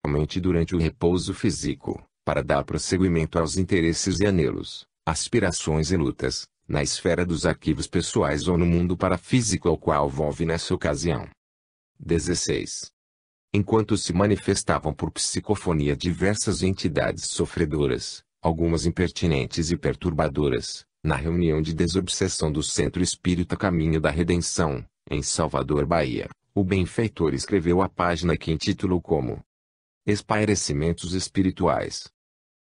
somente durante o repouso físico, para dar prosseguimento aos interesses e anelos, aspirações e lutas, na esfera dos arquivos pessoais ou no mundo parafísico ao qual volve nessa ocasião. 16. Enquanto se manifestavam por psicofonia diversas entidades sofredoras, algumas impertinentes e perturbadoras, na reunião de desobsessão do Centro Espírita Caminho da Redenção, em Salvador, Bahia, o benfeitor escreveu a página que intitulou como Espairecimentos Espirituais.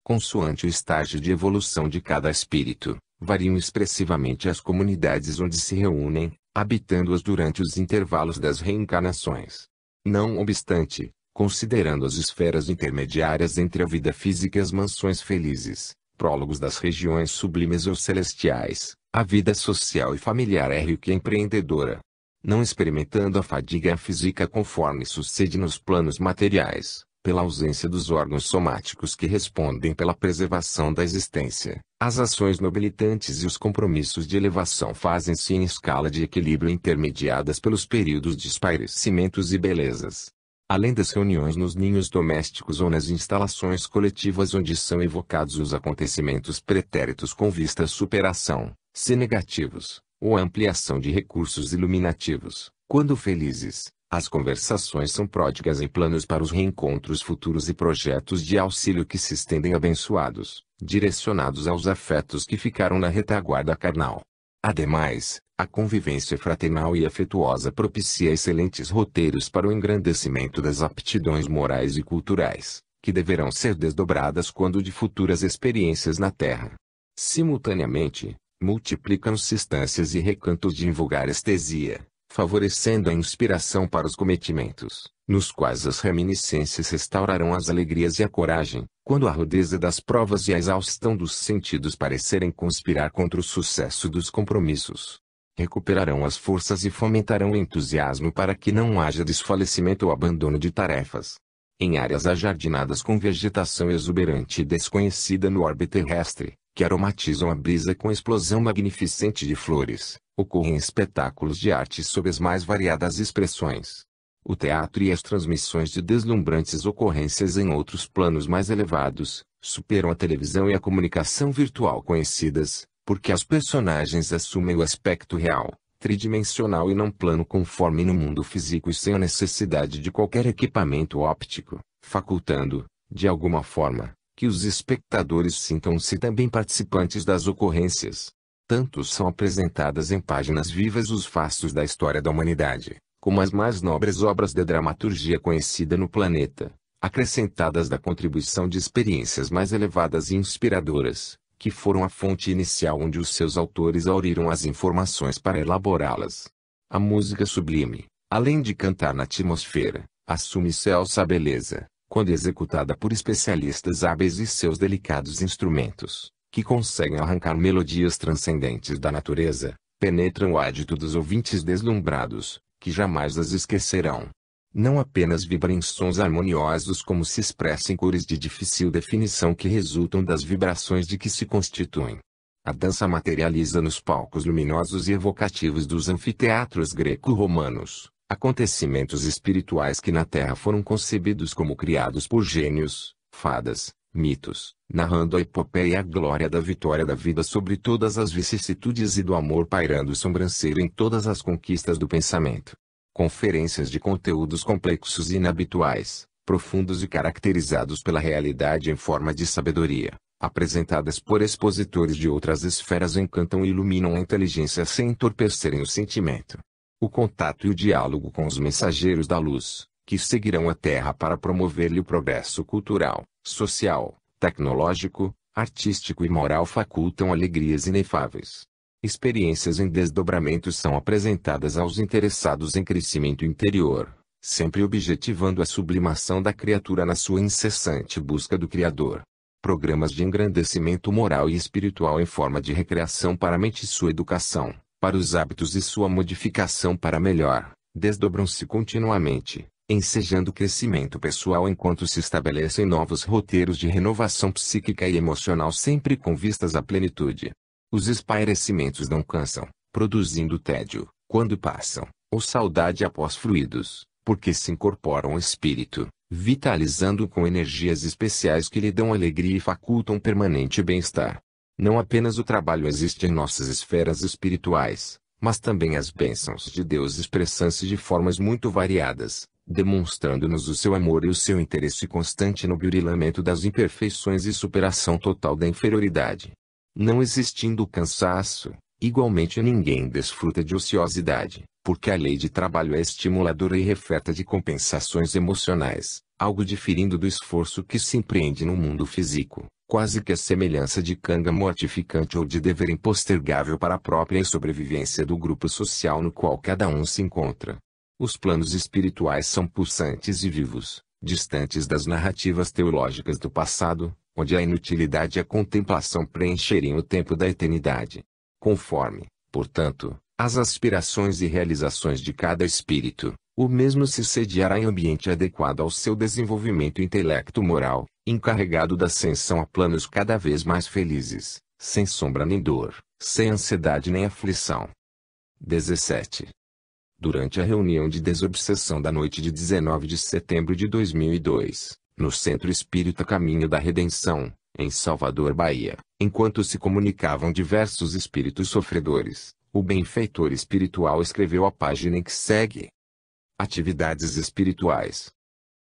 Consoante o estágio de evolução de cada espírito, variam expressivamente as comunidades onde se reúnem, habitando-as durante os intervalos das reencarnações. Não obstante, considerando as esferas intermediárias entre a vida física e as mansões felizes, prólogos das regiões sublimes ou celestiais, a vida social e familiar é rica e empreendedora. Não experimentando a fadiga física conforme sucede nos planos materiais, pela ausência dos órgãos somáticos que respondem pela preservação da existência, as ações nobilitantes e os compromissos de elevação fazem-se em escala de equilíbrio intermediadas pelos períodos de espairecimentos e belezas. Além das reuniões nos ninhos domésticos ou nas instalações coletivas onde são evocados os acontecimentos pretéritos com vista à superação, se negativos, ou ampliação de recursos iluminativos, quando felizes, as conversações são pródigas em planos para os reencontros futuros e projetos de auxílio que se estendem abençoados, direcionados aos afetos que ficaram na retaguarda carnal. Ademais, a convivência fraternal e afetuosa propicia excelentes roteiros para o engrandecimento das aptidões morais e culturais, que deverão ser desdobradas quando de futuras experiências na Terra. Simultaneamente, multiplicam-se instâncias e recantos de invulgar estesia, favorecendo a inspiração para os cometimentos, nos quais as reminiscências restaurarão as alegrias e a coragem, quando a rudeza das provas e a exaustão dos sentidos parecerem conspirar contra o sucesso dos compromissos. Recuperarão as forças e fomentarão o entusiasmo para que não haja desfalecimento ou abandono de tarefas. Em áreas ajardinadas com vegetação exuberante e desconhecida no orbe terrestre, que aromatizam a brisa com explosão magnificente de flores, ocorrem espetáculos de arte sob as mais variadas expressões. O teatro e as transmissões de deslumbrantes ocorrências em outros planos mais elevados, superam a televisão e a comunicação virtual conhecidas, porque as personagens assumem o aspecto real, tridimensional e não plano conforme no mundo físico e sem a necessidade de qualquer equipamento óptico, facultando, de alguma forma, que os espectadores sintam-se também participantes das ocorrências. Tanto são apresentadas em páginas vivas os fastos da história da humanidade, como as mais nobres obras de dramaturgia conhecida no planeta, acrescentadas da contribuição de experiências mais elevadas e inspiradoras, que foram a fonte inicial onde os seus autores auriram as informações para elaborá-las. A música sublime, além de cantar na atmosfera, assume excelsa beleza, quando executada por especialistas hábeis e seus delicados instrumentos, que conseguem arrancar melodias transcendentes da natureza, penetram o ádito dos ouvintes deslumbrados, que jamais as esquecerão. Não apenas vibra em sons harmoniosos como se expressa em cores de difícil definição que resultam das vibrações de que se constituem. A dança materializa nos palcos luminosos e evocativos dos anfiteatros greco-romanos, acontecimentos espirituais que na Terra foram concebidos como criados por gênios, fadas, mitos, narrando a epopeia e a glória da vitória da vida sobre todas as vicissitudes e do amor pairando sobranceiro em todas as conquistas do pensamento. Conferências de conteúdos complexos e inabituais, profundos e caracterizados pela realidade em forma de sabedoria, apresentadas por expositores de outras esferas encantam e iluminam a inteligência sem entorpecerem o sentimento. O contato e o diálogo com os mensageiros da luz, que seguirão a Terra para promover-lhe o progresso cultural, social, tecnológico, artístico e moral facultam alegrias inefáveis. Experiências em desdobramento são apresentadas aos interessados em crescimento interior, sempre objetivando a sublimação da criatura na sua incessante busca do Criador. Programas de engrandecimento moral e espiritual em forma de recreação para a mente e sua educação, para os hábitos e sua modificação para melhor, desdobram-se continuamente, ensejando o crescimento pessoal enquanto se estabelecem novos roteiros de renovação psíquica e emocional sempre com vistas à plenitude. Os espairecimentos não cansam, produzindo tédio, quando passam, ou saudade após fluidos, porque se incorporam ao espírito, vitalizando-o com energias especiais que lhe dão alegria e facultam permanente bem-estar. Não apenas o trabalho existe em nossas esferas espirituais, mas também as bênçãos de Deus expressam-se de formas muito variadas, demonstrando-nos o seu amor e o seu interesse constante no burilamento das imperfeições e superação total da inferioridade. Não existindo o cansaço, igualmente ninguém desfruta de ociosidade, porque a lei de trabalho é estimuladora e referta de compensações emocionais, algo diferindo do esforço que se empreende no mundo físico, quase que a semelhança de canga mortificante ou de dever impostergável para a própria sobrevivência do grupo social no qual cada um se encontra. Os planos espirituais são pulsantes e vivos, distantes das narrativas teológicas do passado, onde a inutilidade e a contemplação preencheriam o tempo da eternidade. Conforme, portanto, as aspirações e realizações de cada espírito, o mesmo se sediará em ambiente adequado ao seu desenvolvimento intelecto-moral, encarregado da ascensão a planos cada vez mais felizes, sem sombra nem dor, sem ansiedade nem aflição. 17. Durante a reunião de desobsessão da noite de 19 de setembro de 2002, no Centro Espírita Caminho da Redenção, em Salvador, Bahia, enquanto se comunicavam diversos espíritos sofredores, o benfeitor espiritual escreveu a página em que segue. Atividades espirituais.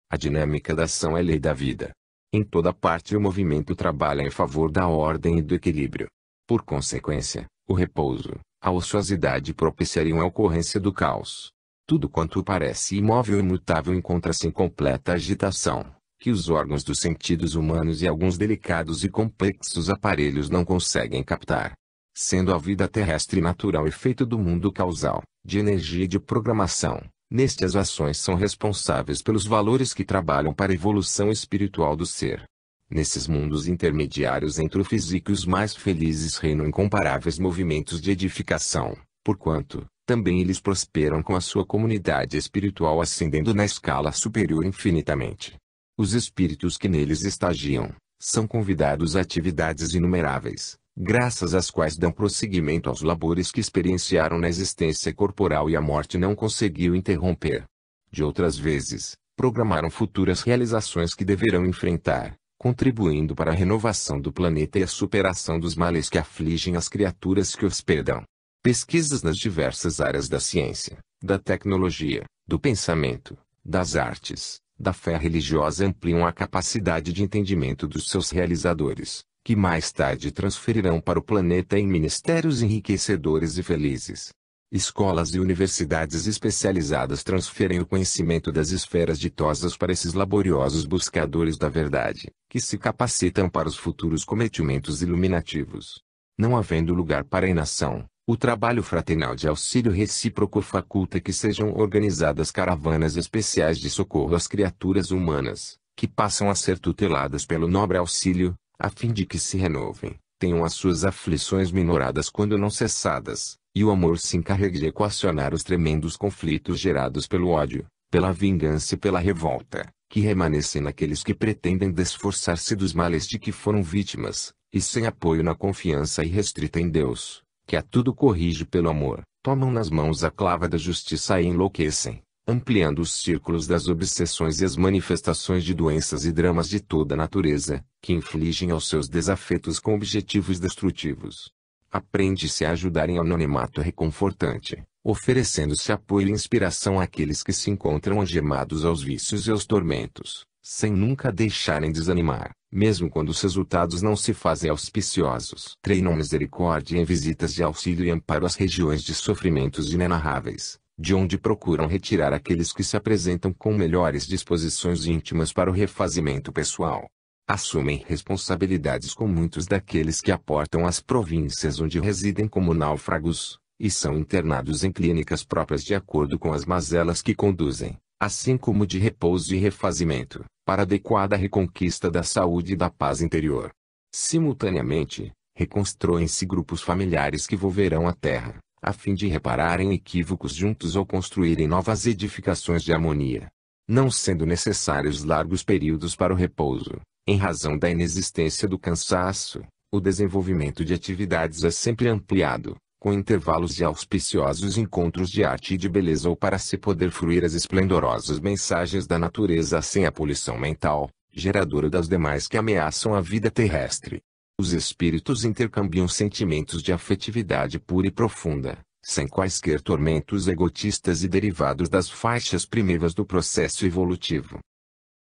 A dinâmica da ação é lei da vida. Em toda parte o movimento trabalha em favor da ordem e do equilíbrio. Por consequência, o repouso, a ociosidade propiciariam a ocorrência do caos. Tudo quanto parece imóvel e imutável encontra-se em completa agitação, que os órgãos dos sentidos humanos e alguns delicados e complexos aparelhos não conseguem captar. Sendo a vida terrestre natural efeito do mundo causal, de energia e de programação, neste as ações são responsáveis pelos valores que trabalham para a evolução espiritual do ser. Nesses mundos intermediários entre o físico e os mais felizes reinam incomparáveis movimentos de edificação, porquanto, também eles prosperam com a sua comunidade espiritual ascendendo na escala superior infinitamente. Os espíritos que neles estagiam, são convidados a atividades inumeráveis, graças às quais dão prosseguimento aos labores que experienciaram na existência corporal e a morte não conseguiu interromper. De outras vezes, programaram futuras realizações que deverão enfrentar, contribuindo para a renovação do planeta e a superação dos males que afligem as criaturas que hospedam. Pesquisas nas diversas áreas da ciência, da tecnologia, do pensamento, das artes, da fé religiosa ampliam a capacidade de entendimento dos seus realizadores, que mais tarde transferirão para o planeta em ministérios enriquecedores e felizes. Escolas e universidades especializadas transferem o conhecimento das esferas ditosas para esses laboriosos buscadores da verdade, que se capacitam para os futuros cometimentos iluminativos. Não havendo lugar para a inação, o trabalho fraternal de auxílio recíproco faculta que sejam organizadas caravanas especiais de socorro às criaturas humanas, que passam a ser tuteladas pelo nobre auxílio, a fim de que se renovem, tenham as suas aflições minoradas quando não cessadas, e o amor se encarregue de equacionar os tremendos conflitos gerados pelo ódio, pela vingança e pela revolta, que remanescem naqueles que pretendem desforçar-se dos males de que foram vítimas, e sem apoio na confiança irrestrita em Deus, que a tudo corrige pelo amor, tomam nas mãos a clava da justiça e enlouquecem, ampliando os círculos das obsessões e as manifestações de doenças e dramas de toda natureza, que infligem aos seus desafetos com objetivos destrutivos. Aprende-se a ajudar em anonimato reconfortante, oferecendo-se apoio e inspiração àqueles que se encontram algemados aos vícios e aos tormentos, sem nunca deixarem desanimar, mesmo quando os resultados não se fazem auspiciosos. Treinam misericórdia em visitas de auxílio e amparo às regiões de sofrimentos inenarráveis, de onde procuram retirar aqueles que se apresentam com melhores disposições íntimas para o refazimento pessoal. Assumem responsabilidades com muitos daqueles que aportam às províncias onde residem como náufragos, e são internados em clínicas próprias de acordo com as mazelas que conduzem, assim como de repouso e refazimento, para adequada reconquista da saúde e da paz interior. Simultaneamente, reconstruem-se grupos familiares que volverão à terra, a fim de repararem equívocos juntos ou construírem novas edificações de harmonia. Não sendo necessários largos períodos para o repouso, em razão da inexistência do cansaço, o desenvolvimento de atividades é sempre ampliado, com intervalos de auspiciosos encontros de arte e de beleza ou para se poder fruir as esplendorosas mensagens da natureza sem a poluição mental, geradora das demais que ameaçam a vida terrestre. Os espíritos intercambiam sentimentos de afetividade pura e profunda, sem quaisquer tormentos egotistas e derivados das faixas primitivas do processo evolutivo.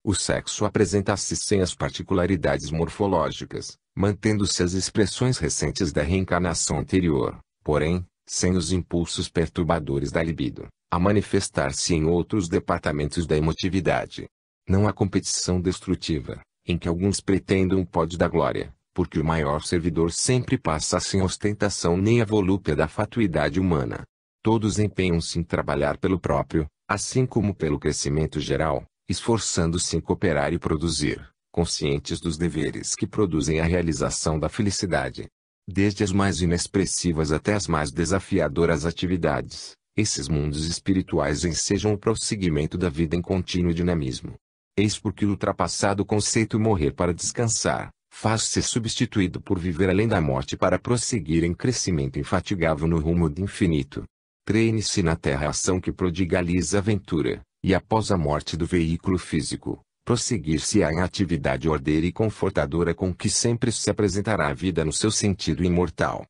O sexo apresenta-se sem as particularidades morfológicas, mantendo-se as expressões recentes da reencarnação anterior, porém, sem os impulsos perturbadores da libido, a manifestar-se em outros departamentos da emotividade. Não há competição destrutiva, em que alguns pretendam o pódio da glória, porque o maior servidor sempre passa sem ostentação nem a volúpia da fatuidade humana. Todos empenham-se em trabalhar pelo próprio, assim como pelo crescimento geral, esforçando-se em cooperar e produzir, conscientes dos deveres que produzem a realização da felicidade. Desde as mais inexpressivas até as mais desafiadoras atividades, esses mundos espirituais ensejam o prosseguimento da vida em contínuo dinamismo. Eis porque o ultrapassado conceito morrer para descansar, faz-se substituído por viver além da morte para prosseguir em crescimento infatigável no rumo do infinito. Treine-se na terra a ação que prodigaliza a aventura, e após a morte do veículo físico, prosseguir-se-á em atividade ordeira e confortadora com que sempre se apresentará a vida no seu sentido imortal.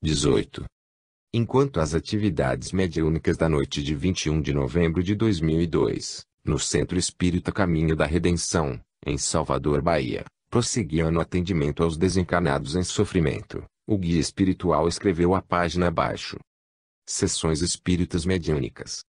18. Enquanto as atividades mediúnicas da noite de 21 de novembro de 2002, no Centro Espírita Caminho da Redenção, em Salvador, Bahia, prosseguiam no atendimento aos desencarnados em sofrimento, o guia espiritual escreveu a página abaixo. Sessões espíritas mediúnicas.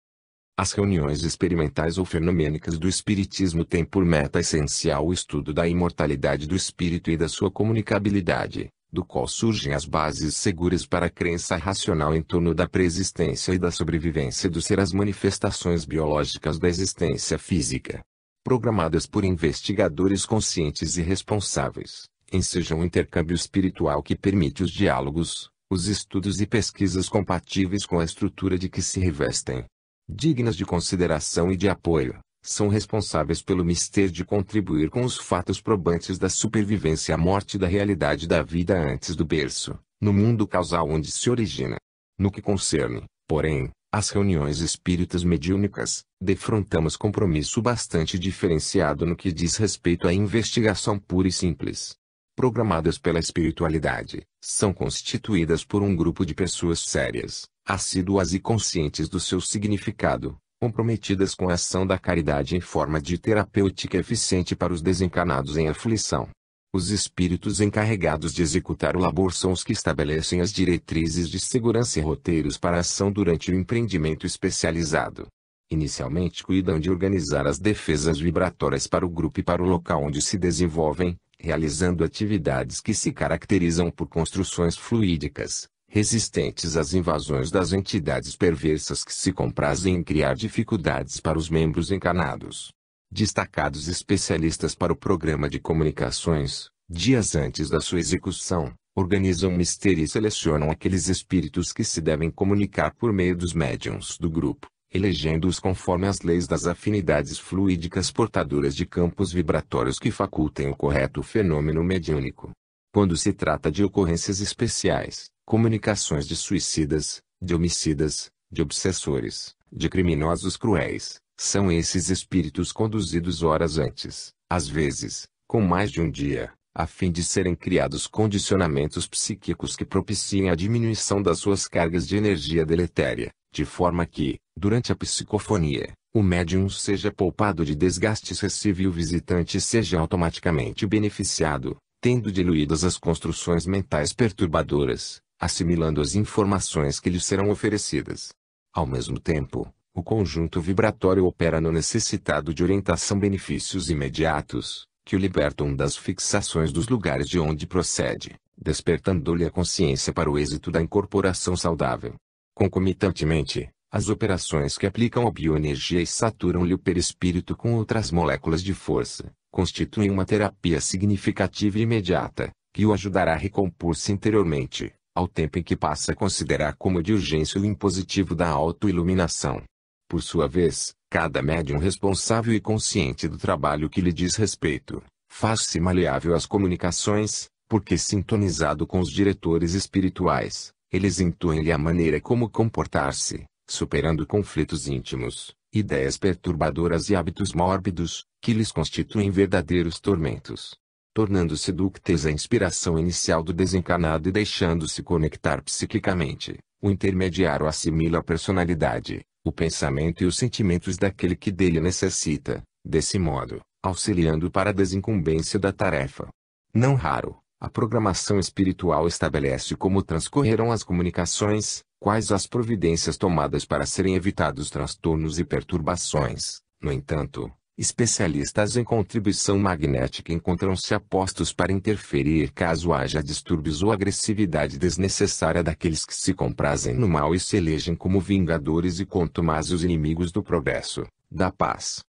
As reuniões experimentais ou fenomênicas do Espiritismo têm por meta essencial o estudo da imortalidade do espírito e da sua comunicabilidade, do qual surgem as bases seguras para a crença racional em torno da preexistência e da sobrevivência do ser às manifestações biológicas da existência física. Programadas por investigadores conscientes e responsáveis, ensejam um intercâmbio espiritual que permite os diálogos, os estudos e pesquisas compatíveis com a estrutura de que se revestem. Dignas de consideração e de apoio, são responsáveis pelo mistério de contribuir com os fatos probantes da supervivência à morte da realidade da vida antes do berço, no mundo causal onde se origina. No que concerne, porém, às reuniões espíritas mediúnicas, defrontamos compromisso bastante diferenciado no que diz respeito à investigação pura e simples. Programadas pela espiritualidade, são constituídas por um grupo de pessoas sérias, assíduas e conscientes do seu significado, comprometidas com a ação da caridade em forma de terapêutica eficiente para os desencarnados em aflição. Os espíritos encarregados de executar o labor são os que estabelecem as diretrizes de segurança e roteiros para a ação durante o empreendimento especializado. Inicialmente cuidam de organizar as defesas vibratórias para o grupo e para o local onde se desenvolvem, realizando atividades que se caracterizam por construções fluídicas, resistentes às invasões das entidades perversas que se comprazem em criar dificuldades para os membros encarnados. Destacados especialistas para o programa de comunicações, dias antes da sua execução, organizam o mistério e selecionam aqueles espíritos que se devem comunicar por meio dos médiuns do grupo, elegendo-os conforme as leis das afinidades fluídicas portadoras de campos vibratórios que facultem o correto fenômeno mediúnico. Quando se trata de ocorrências especiais, comunicações de suicidas, de homicidas, de obsessores, de criminosos cruéis, são esses espíritos conduzidos horas antes, às vezes, com mais de um dia, a fim de serem criados condicionamentos psíquicos que propiciem a diminuição das suas cargas de energia deletéria, de forma que, durante a psicofonia, o médium seja poupado de desgaste excessivo e o visitante seja automaticamente beneficiado, tendo diluídas as construções mentais perturbadoras, assimilando as informações que lhe serão oferecidas. Ao mesmo tempo, o conjunto vibratório opera no necessitado de orientação benefícios imediatos, que o libertam das fixações dos lugares de onde procede, despertando-lhe a consciência para o êxito da incorporação saudável. Concomitantemente, as operações que aplicam a bioenergia e saturam-lhe o perispírito com outras moléculas de força, constituem uma terapia significativa e imediata, que o ajudará a recompor-se interiormente, ao tempo em que passa a considerar como de urgência o impositivo da autoiluminação. Por sua vez, cada médium responsável e consciente do trabalho que lhe diz respeito, faz-se maleável às comunicações, porque sintonizado com os diretores espirituais, Eles intuem-lhe a maneira como comportar-se, superando conflitos íntimos, ideias perturbadoras e hábitos mórbidos, que lhes constituem verdadeiros tormentos. Tornando-se dúcteis à inspiração inicial do desencarnado e deixando-se conectar psiquicamente, o intermediário assimila a personalidade, o pensamento e os sentimentos daquele que dele necessita, desse modo, auxiliando para a desincumbência da tarefa. Não raro, a programação espiritual estabelece como transcorrerão as comunicações, quais as providências tomadas para serem evitados transtornos e perturbações. No entanto, especialistas em contribuição magnética encontram-se apostos para interferir caso haja distúrbios ou agressividade desnecessária daqueles que se comprazem no mal e se elegem como vingadores e contumazes inimigos do progresso, da paz.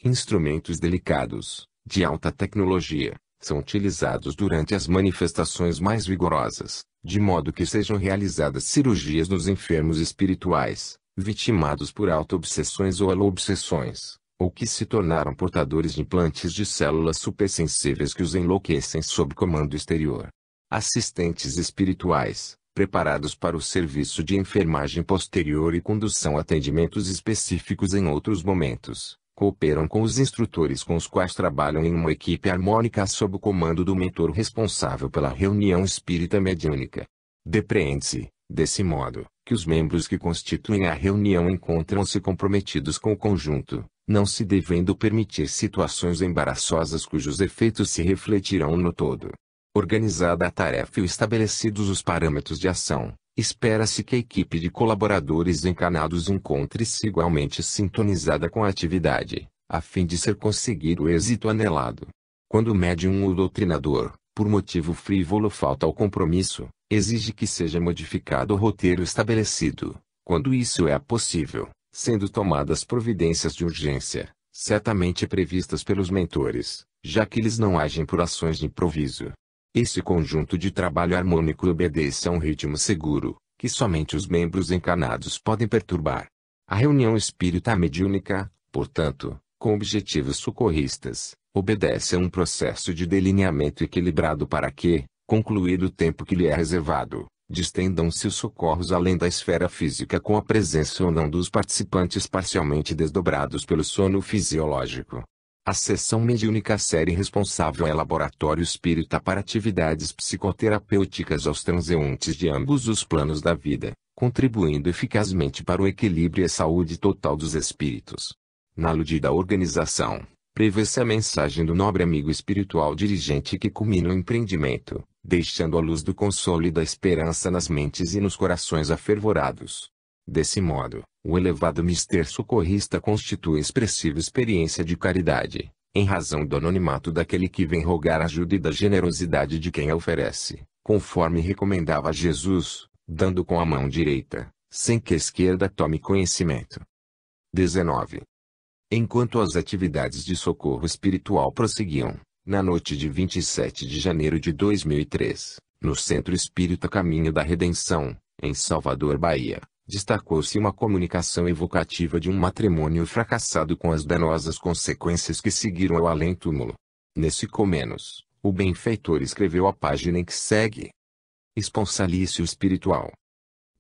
Instrumentos delicados, de alta tecnologia, são utilizados durante as manifestações mais vigorosas, de modo que sejam realizadas cirurgias nos enfermos espirituais, vitimados por auto-obsessões ou alo-obsessões, ou que se tornaram portadores de implantes de células supersensíveis que os enlouquecem sob comando exterior. Assistentes espirituais, preparados para o serviço de enfermagem posterior e condução a atendimentos específicos em outros momentos, cooperam com os instrutores com os quais trabalham em uma equipe harmônica sob o comando do mentor responsável pela reunião espírita mediúnica. Depreende-se, desse modo, que os membros que constituem a reunião encontram-se comprometidos com o conjunto, não se devendo permitir situações embaraçosas cujos efeitos se refletirão no todo. Organizada a tarefa e estabelecidos os parâmetros de ação, espera-se que a equipe de colaboradores encarnados encontre-se igualmente sintonizada com a atividade, a fim de ser conseguido o êxito anelado. Quando o médium ou doutrinador, por motivo frívolo ou falta ao compromisso, exige que seja modificado o roteiro estabelecido, quando isso é possível, sendo tomadas providências de urgência, certamente previstas pelos mentores, já que eles não agem por ações de improviso. Esse conjunto de trabalho harmônico obedece a um ritmo seguro, que somente os membros encarnados podem perturbar. A reunião espírita mediúnica, portanto, com objetivos socorristas, obedece a um processo de delineamento equilibrado para que, concluído o tempo que lhe é reservado, distendam-se os socorros além da esfera física com a presença ou não dos participantes parcialmente desdobrados pelo sono fisiológico. A seção mediúnica série responsável é laboratório espírita para atividades psicoterapêuticas aos transeuntes de ambos os planos da vida, contribuindo eficazmente para o equilíbrio e a saúde total dos espíritos. Na aludida organização, prevê-se a mensagem do nobre amigo espiritual dirigente que culmina o empreendimento, deixando a luz do consolo e da esperança nas mentes e nos corações afervorados. Desse modo, o elevado mister socorrista constitui expressiva experiência de caridade, em razão do anonimato daquele que vem rogar ajuda e da generosidade de quem a oferece, conforme recomendava Jesus, dando com a mão direita, sem que a esquerda tome conhecimento. 19. Enquanto as atividades de socorro espiritual prosseguiam, na noite de 27 de janeiro de 2003, no Centro Espírita Caminho da Redenção, em Salvador, Bahia, destacou-se uma comunicação evocativa de um matrimônio fracassado com as danosas consequências que seguiram ao além-túmulo. Nesse comenos, o benfeitor escreveu a página em que segue. Esponsalício espiritual.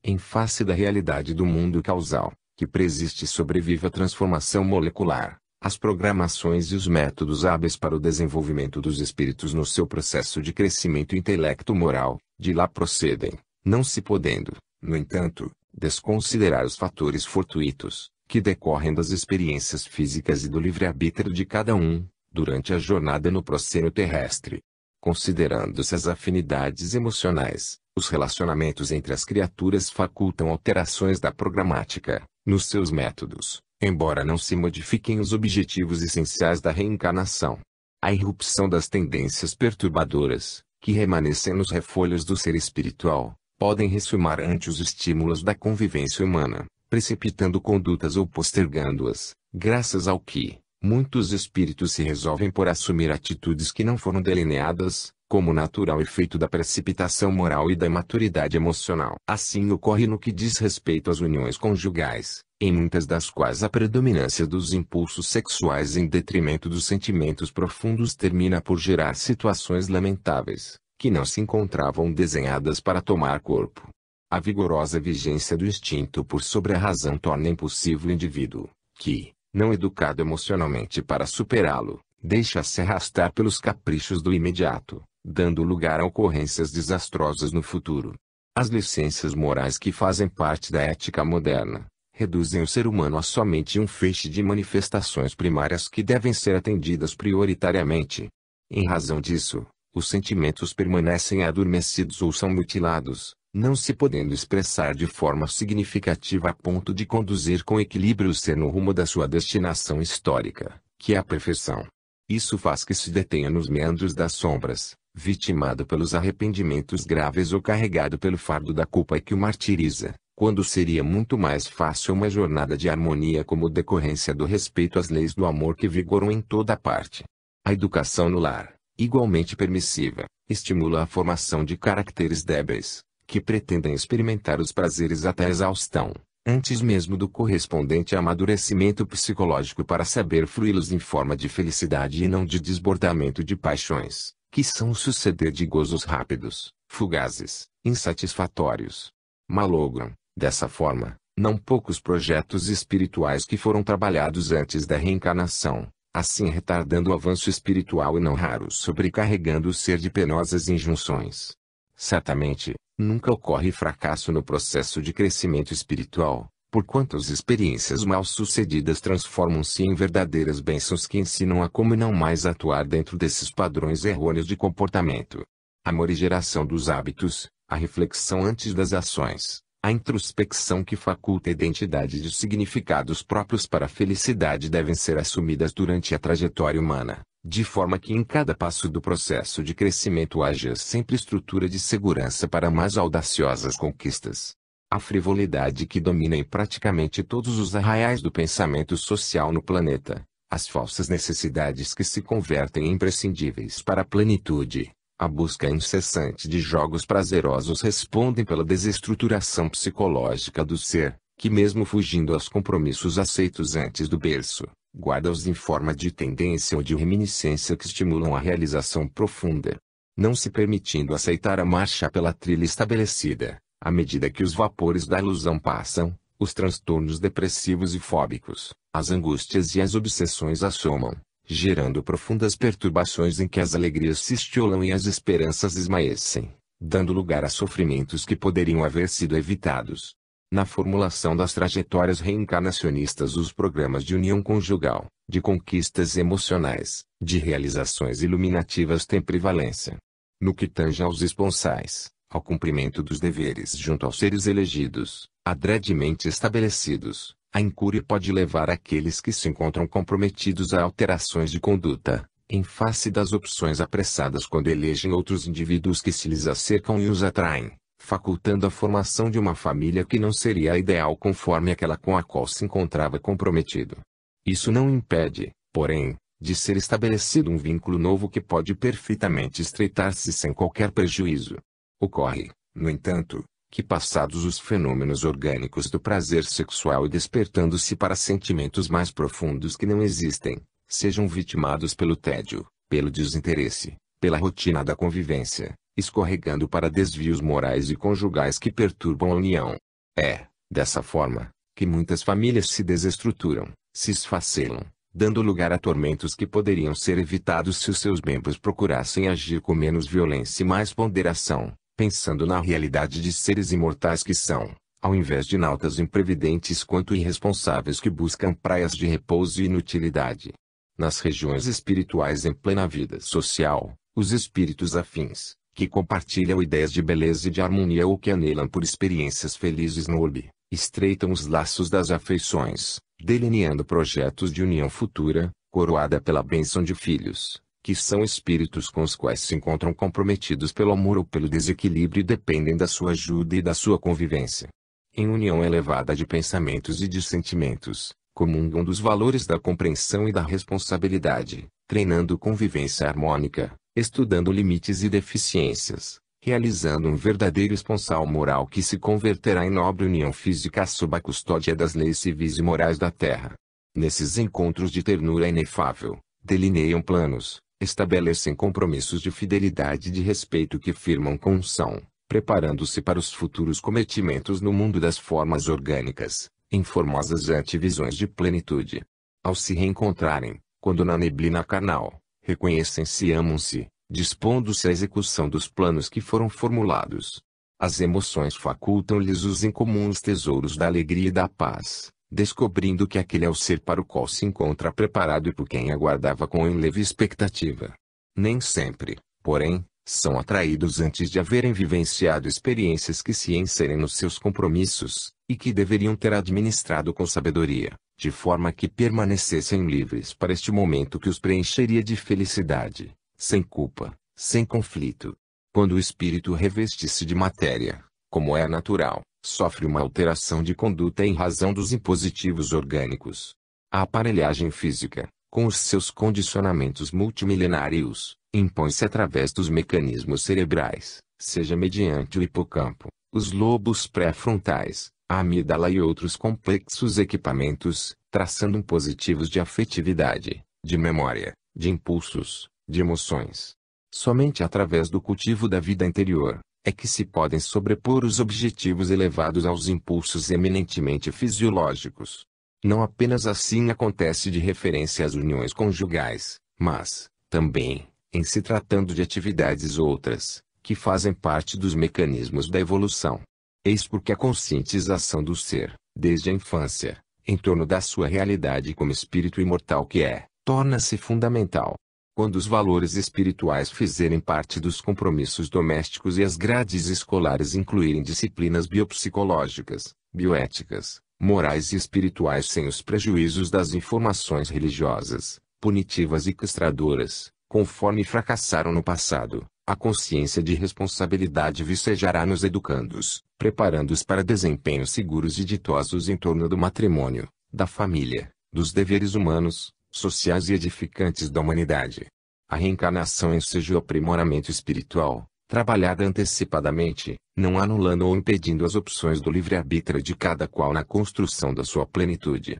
Em face da realidade do mundo causal, que presiste e sobrevive à transformação molecular, as programações e os métodos hábeis para o desenvolvimento dos espíritos no seu processo de crescimento intelecto-moral, de lá procedem, não se podendo, no entanto, desconsiderar os fatores fortuitos, que decorrem das experiências físicas e do livre-arbítrio de cada um, durante a jornada no proscênio terrestre. Considerando-se as afinidades emocionais, os relacionamentos entre as criaturas facultam alterações da programática, nos seus métodos, embora não se modifiquem os objetivos essenciais da reencarnação. A irrupção das tendências perturbadoras, que remanescem nos refolhos do ser espiritual, podem ressumar ante os estímulos da convivência humana, precipitando condutas ou postergando-as, graças ao que, muitos espíritos se resolvem por assumir atitudes que não foram delineadas, como natural efeito da precipitação moral e da imaturidade emocional. Assim ocorre no que diz respeito às uniões conjugais, em muitas das quais a predominância dos impulsos sexuais em detrimento dos sentimentos profundos termina por gerar situações lamentáveis, que não se encontravam desenhadas para tomar corpo. A vigorosa vigência do instinto por sobre a razão torna impossível o indivíduo, que, não educado emocionalmente para superá-lo, deixa-se arrastar pelos caprichos do imediato, dando lugar a ocorrências desastrosas no futuro. As licenças morais que fazem parte da ética moderna, reduzem o ser humano a somente um feixe de manifestações primárias que devem ser atendidas prioritariamente. Em razão disso, os sentimentos permanecem adormecidos ou são mutilados, não se podendo expressar de forma significativa a ponto de conduzir com equilíbrio o ser no rumo da sua destinação histórica, que é a perfeição. Isso faz que se detenha nos meandros das sombras, vitimado pelos arrependimentos graves ou carregado pelo fardo da culpa que o martiriza, quando seria muito mais fácil uma jornada de harmonia como decorrência do respeito às leis do amor que vigoram em toda parte. A educação no lar, igualmente permissiva, estimula a formação de caracteres débeis, que pretendem experimentar os prazeres até a exaustão, antes mesmo do correspondente amadurecimento psicológico para saber fruí-los em forma de felicidade e não de desbordamento de paixões, que são o suceder de gozos rápidos, fugazes, insatisfatórios. Malogram, dessa forma, não poucos projetos espirituais que foram trabalhados antes da reencarnação, assim retardando o avanço espiritual e não raros sobrecarregando o ser de penosas injunções. Certamente, nunca ocorre fracasso no processo de crescimento espiritual, porquanto as experiências mal-sucedidas transformam-se em verdadeiras bênçãos que ensinam a como não mais atuar dentro desses padrões errôneos de comportamento. A morigeração dos hábitos, a reflexão antes das ações, a introspecção que faculta a identidade de significados próprios para a felicidade devem ser assumidas durante a trajetória humana, de forma que em cada passo do processo de crescimento haja sempre estrutura de segurança para mais audaciosas conquistas. A frivolidade que domina em praticamente todos os arraiais do pensamento social no planeta, as falsas necessidades que se convertem em imprescindíveis para a plenitude, a busca incessante de jogos prazerosos respondem pela desestruturação psicológica do ser, que mesmo fugindo aos compromissos aceitos antes do berço, guarda-os em forma de tendência ou de reminiscência que estimulam a realização profunda. Não se permitindo aceitar a marcha pela trilha estabelecida, à medida que os vapores da ilusão passam, os transtornos depressivos e fóbicos, as angústias e as obsessões assomam, gerando profundas perturbações em que as alegrias se estiolam e as esperanças esmaecem, dando lugar a sofrimentos que poderiam haver sido evitados. Na formulação das trajetórias reencarnacionistas, os programas de união conjugal, de conquistas emocionais, de realizações iluminativas têm prevalência. No que tange aos esponsais, ao cumprimento dos deveres junto aos seres elegidos, adredemente estabelecidos, a incúria pode levar aqueles que se encontram comprometidos a alterações de conduta, em face das opções apressadas quando elegem outros indivíduos que se lhes acercam e os atraem, facultando a formação de uma família que não seria a ideal conforme aquela com a qual se encontrava comprometido. Isso não impede, porém, de ser estabelecido um vínculo novo que pode perfeitamente estreitar-se sem qualquer prejuízo. Ocorre, no entanto, que passados os fenômenos orgânicos do prazer sexual e despertando-se para sentimentos mais profundos que não existem, sejam vitimados pelo tédio, pelo desinteresse, pela rotina da convivência, escorregando para desvios morais e conjugais que perturbam a união. É, dessa forma, que muitas famílias se desestruturam, se esfacelam, dando lugar a tormentos que poderiam ser evitados se os seus membros procurassem agir com menos violência e mais ponderação, pensando na realidade de seres imortais que são, ao invés de nautas imprevidentes quanto irresponsáveis que buscam praias de repouso e inutilidade. Nas regiões espirituais em plena vida social, os espíritos afins, que compartilham ideias de beleza e de harmonia ou que anelam por experiências felizes no orbe, estreitam os laços das afeições, delineando projetos de união futura, coroada pela bênção de filhos, que são espíritos com os quais se encontram comprometidos pelo amor ou pelo desequilíbrio e dependem da sua ajuda e da sua convivência. Em união elevada de pensamentos e de sentimentos, comungam dos valores da compreensão e da responsabilidade, treinando convivência harmônica, estudando limites e deficiências, realizando um verdadeiro esponsal moral que se converterá em nobre união física sob a custódia das leis civis e morais da terra. Nesses encontros de ternura inefável, delineiam planos, estabelecem compromissos de fidelidade e de respeito que firmam com unção, preparando-se para os futuros cometimentos no mundo das formas orgânicas, em formosas antevisões de plenitude. Ao se reencontrarem, quando na neblina carnal, reconhecem-se e amam-se, dispondo-se à execução dos planos que foram formulados. As emoções facultam-lhes os incomuns tesouros da alegria e da paz, descobrindo que aquele é o ser para o qual se encontra preparado e por quem aguardava com leve expectativa. Nem sempre, porém, são atraídos antes de haverem vivenciado experiências que se inserem nos seus compromissos, e que deveriam ter administrado com sabedoria, de forma que permanecessem livres para este momento que os preencheria de felicidade, sem culpa, sem conflito. Quando o espírito reveste-se de matéria, como é natural, sofre uma alteração de conduta em razão dos impositivos orgânicos. A aparelhagem física, com os seus condicionamentos multimilenários, impõe-se através dos mecanismos cerebrais, seja mediante o hipocampo, os lobos pré-frontais, a amígdala e outros complexos equipamentos, traçando impositivos de afetividade, de memória, de impulsos, de emoções. Somente através do cultivo da vida interior, é que se podem sobrepor os objetivos elevados aos impulsos eminentemente fisiológicos. Não apenas assim acontece de referência às uniões conjugais, mas, também, em se tratando de atividades outras, que fazem parte dos mecanismos da evolução. Eis porque a conscientização do ser, desde a infância, em torno da sua realidade como espírito imortal que é, torna-se fundamental. Quando os valores espirituais fizerem parte dos compromissos domésticos e as grades escolares incluírem disciplinas biopsicológicas, bioéticas, morais e espirituais sem os prejuízos das informações religiosas, punitivas e castradoras, conforme fracassaram no passado, a consciência de responsabilidade vicejará nos educandos, preparando-os para desempenhos seguros e ditosos em torno do matrimônio, da família, dos deveres humanos, sociais e edificantes da humanidade. A reencarnação enseja o aprimoramento espiritual, trabalhada antecipadamente, não anulando ou impedindo as opções do livre-arbítrio de cada qual na construção da sua plenitude.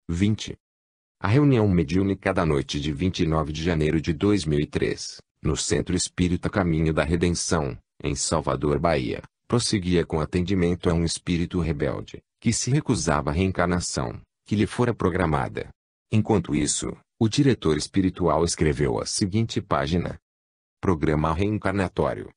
20. A reunião mediúnica da noite de 29 de janeiro de 2003, no Centro Espírita Caminho da Redenção, em Salvador, Bahia, prosseguia com atendimento a um espírito rebelde, que se recusava à reencarnação, que lhe fora programada. Enquanto isso, o diretor espiritual escreveu a seguinte página: Programa reencarnatório.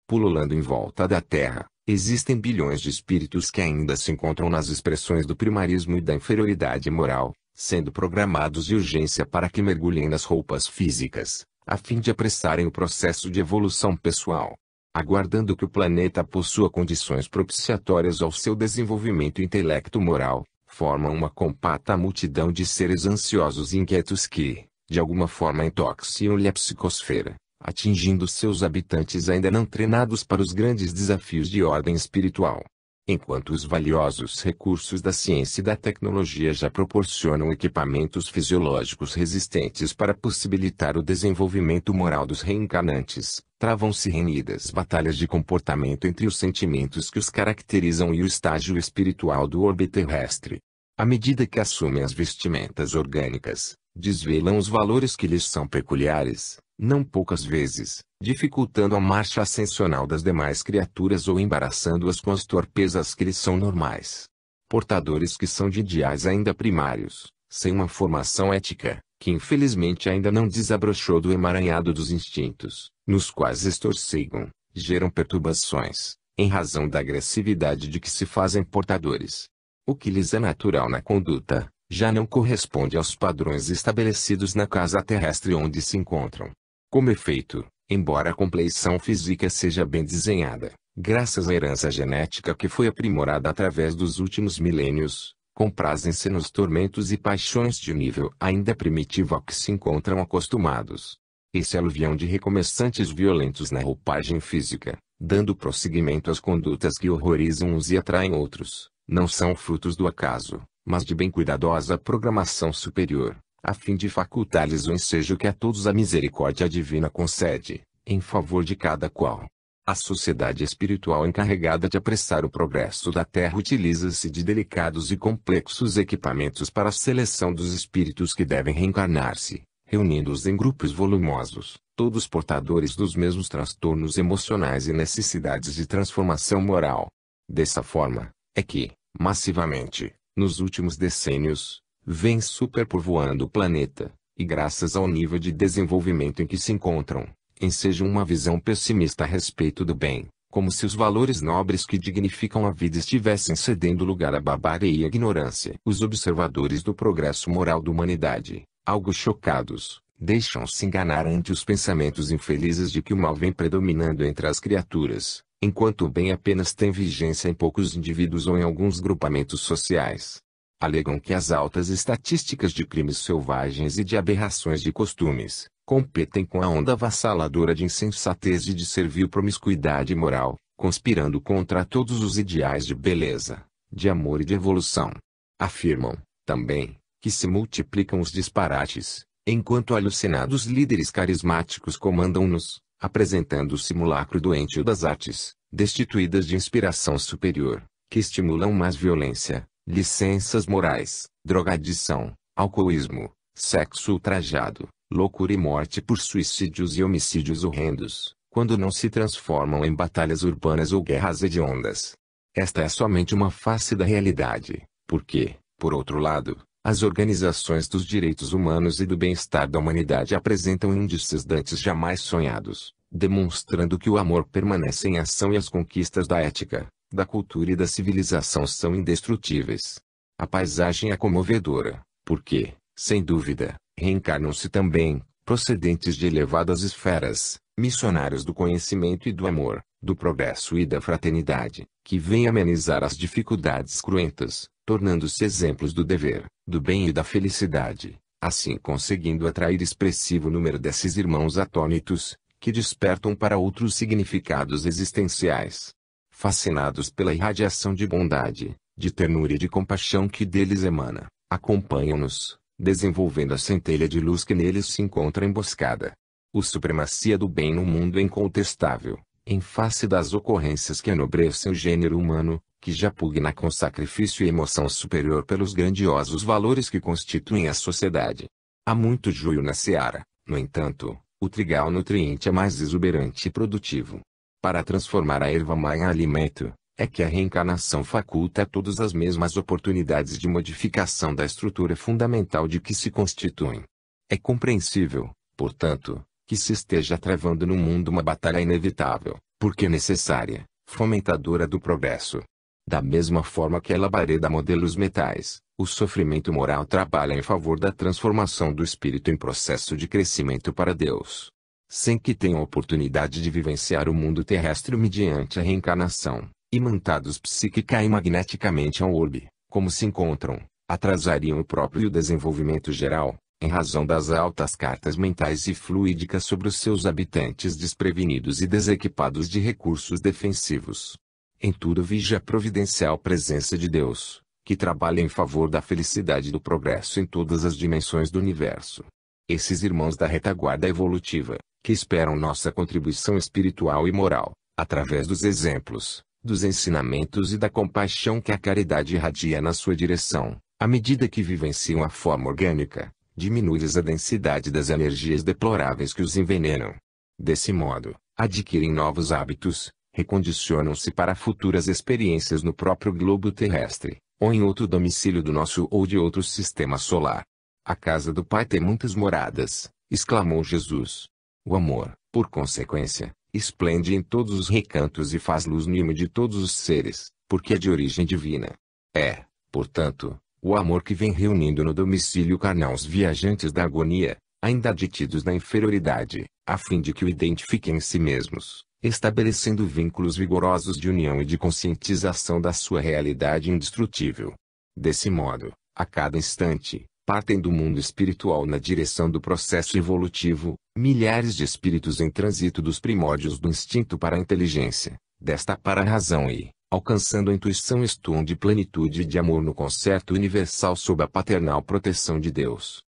Pululando em volta da Terra, existem bilhões de espíritos que ainda se encontram nas expressões do primarismo e da inferioridade moral, sendo programados de urgência para que mergulhem nas roupas físicas, a fim de apressarem o processo de evolução pessoal. Aguardando que o planeta possua condições propiciatórias ao seu desenvolvimento intelecto-moral, formam uma compacta multidão de seres ansiosos e inquietos que, de alguma forma intoxicam-lhe a psicosfera, atingindo seus habitantes ainda não treinados para os grandes desafios de ordem espiritual. Enquanto os valiosos recursos da ciência e da tecnologia já proporcionam equipamentos fisiológicos resistentes para possibilitar o desenvolvimento moral dos reencarnantes, travam-se renhidas batalhas de comportamento entre os sentimentos que os caracterizam e o estágio espiritual do orbe terrestre. À medida que assumem as vestimentas orgânicas, desvelam os valores que lhes são peculiares, não poucas vezes, dificultando a marcha ascensional das demais criaturas ou embaraçando-as com as torpezas que lhes são normais. Portadores que são de ideais ainda primários, sem uma formação ética, que infelizmente ainda não desabrochou do emaranhado dos instintos, nos quais estorcegam, geram perturbações, em razão da agressividade de que se fazem portadores. O que lhes é natural na conduta, já não corresponde aos padrões estabelecidos na casa terrestre onde se encontram. Como efeito, embora a compleição física seja bem desenhada, graças à herança genética que foi aprimorada através dos últimos milênios, comprazem-se nos tormentos e paixões de nível ainda primitivo a que se encontram acostumados. Esse aluvião de recomeçantes violentos na roupagem física, dando prosseguimento às condutas que horrorizam uns e atraem outros, não são frutos do acaso, mas de bem cuidadosa programação superior, a fim de facultar-lhes o ensejo que a todos a misericórdia divina concede, em favor de cada qual. A sociedade espiritual encarregada de apressar o progresso da Terra utiliza-se de delicados e complexos equipamentos para a seleção dos espíritos que devem reencarnar-se, reunindo-os em grupos volumosos, todos portadores dos mesmos transtornos emocionais e necessidades de transformação moral. Dessa forma, é que, massivamente, nos últimos decênios, vem superpovoando o planeta, e graças ao nível de desenvolvimento em que se encontram, ensejam uma visão pessimista a respeito do bem, como se os valores nobres que dignificam a vida estivessem cedendo lugar à barbárie e à ignorância. Os observadores do progresso moral da humanidade, algo chocados, deixam-se enganar ante os pensamentos infelizes de que o mal vem predominando entre as criaturas, enquanto o bem apenas tem vigência em poucos indivíduos ou em alguns grupamentos sociais. Alegam que as altas estatísticas de crimes selvagens e de aberrações de costumes competem com a onda avassaladora de insensatez e de servil promiscuidade moral, conspirando contra todos os ideais de beleza, de amor e de evolução. Afirmam, também, que se multiplicam os disparates, enquanto alucinados líderes carismáticos comandam-nos, apresentando o simulacro doentio das artes, destituídas de inspiração superior, que estimulam mais violência, licenças morais, drogadição, alcoolismo, sexo ultrajado, loucura e morte por suicídios e homicídios horrendos, quando não se transformam em batalhas urbanas ou guerras hediondas. Esta é somente uma face da realidade, porque, por outro lado, as organizações dos direitos humanos e do bem-estar da humanidade apresentam índices dantes jamais sonhados, demonstrando que o amor permanece em ação e as conquistas da ética, da cultura e da civilização são indestrutíveis. A paisagem é comovedora, porque, sem dúvida, reencarnam-se também, procedentes de elevadas esferas, missionários do conhecimento e do amor, do progresso e da fraternidade, que vêm amenizar as dificuldades cruentas, tornando-se exemplos do dever, do bem e da felicidade, assim conseguindo atrair expressivo número desses irmãos atônitos, que despertam para outros significados existenciais. Fascinados pela irradiação de bondade, de ternura e de compaixão que deles emana, acompanham-nos, desenvolvendo a centelha de luz que neles se encontra emboscada. A supremacia do bem no mundo é incontestável, em face das ocorrências que enobrecem o gênero humano, que já pugna com sacrifício e emoção superior pelos grandiosos valores que constituem a sociedade. Há muito joio na seara, no entanto, o trigal nutriente é mais exuberante e produtivo. Para transformar a erva má em alimento, é que a reencarnação faculta a todos as mesmas oportunidades de modificação da estrutura fundamental de que se constituem. É compreensível, portanto, que se esteja travando no mundo uma batalha inevitável, porque necessária, fomentadora do progresso. Da mesma forma que a labareda modela os metais, o sofrimento moral trabalha em favor da transformação do espírito em processo de crescimento para Deus. Sem que tenham oportunidade de vivenciar o mundo terrestre mediante a reencarnação, imantados psíquica e magneticamente ao orbe, como se encontram, atrasariam o próprio desenvolvimento geral, em razão das altas cartas mentais e fluídicas sobre os seus habitantes desprevenidos e desequipados de recursos defensivos. Em tudo vige a providencial presença de Deus, que trabalha em favor da felicidade e do progresso em todas as dimensões do universo. Esses irmãos da retaguarda evolutiva, que esperam nossa contribuição espiritual e moral, através dos exemplos, dos ensinamentos e da compaixão que a caridade irradia na sua direção, à medida que vivenciam a forma orgânica, diminui-lhes a densidade das energias deploráveis que os envenenam. Desse modo, adquirem novos hábitos, recondicionam-se para futuras experiências no próprio globo terrestre, ou em outro domicílio do nosso ou de outro sistema solar. A casa do Pai tem muitas moradas, exclamou Jesus. O amor, por consequência, esplende em todos os recantos e faz luz no imo de todos os seres, porque é de origem divina. É, portanto, o amor que vem reunindo no domicílio carnal os viajantes da agonia, ainda detidos na inferioridade, a fim de que o identifiquem em si mesmos, estabelecendo vínculos vigorosos de união e de conscientização da sua realidade indestrutível. Desse modo, a cada instante, partem do mundo espiritual na direção do processo evolutivo, milhares de espíritos em trânsito dos primórdios do instinto para a inteligência, desta para a razão e, alcançando a intuição estão de plenitude e de amor no concerto universal sob a paternal proteção de Deus.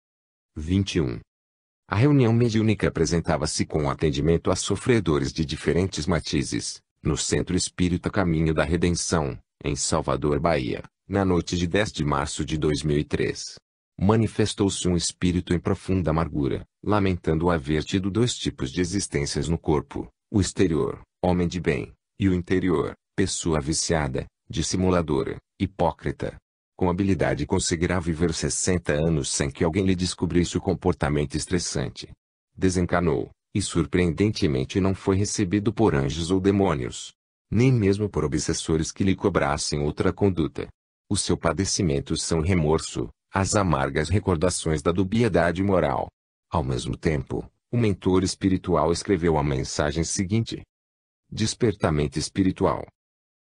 21. A reunião mediúnica apresentava-se com atendimento a sofredores de diferentes matizes, no Centro Espírita Caminho da Redenção, em Salvador, Bahia, na noite de 10 de março de 2003. Manifestou-se um espírito em profunda amargura, lamentando haver tido dois tipos de existências no corpo: o exterior, homem de bem, e o interior, pessoa viciada, dissimuladora, hipócrita. Com habilidade conseguirá viver 60 anos sem que alguém lhe descobrisse o comportamento estressante. Desencanou, e surpreendentemente não foi recebido por anjos ou demônios, nem mesmo por obsessores que lhe cobrassem outra conduta. O seu padecimento são o remorso, as amargas recordações da dubiedade moral. Ao mesmo tempo, o mentor espiritual escreveu a mensagem seguinte: Despertamento espiritual.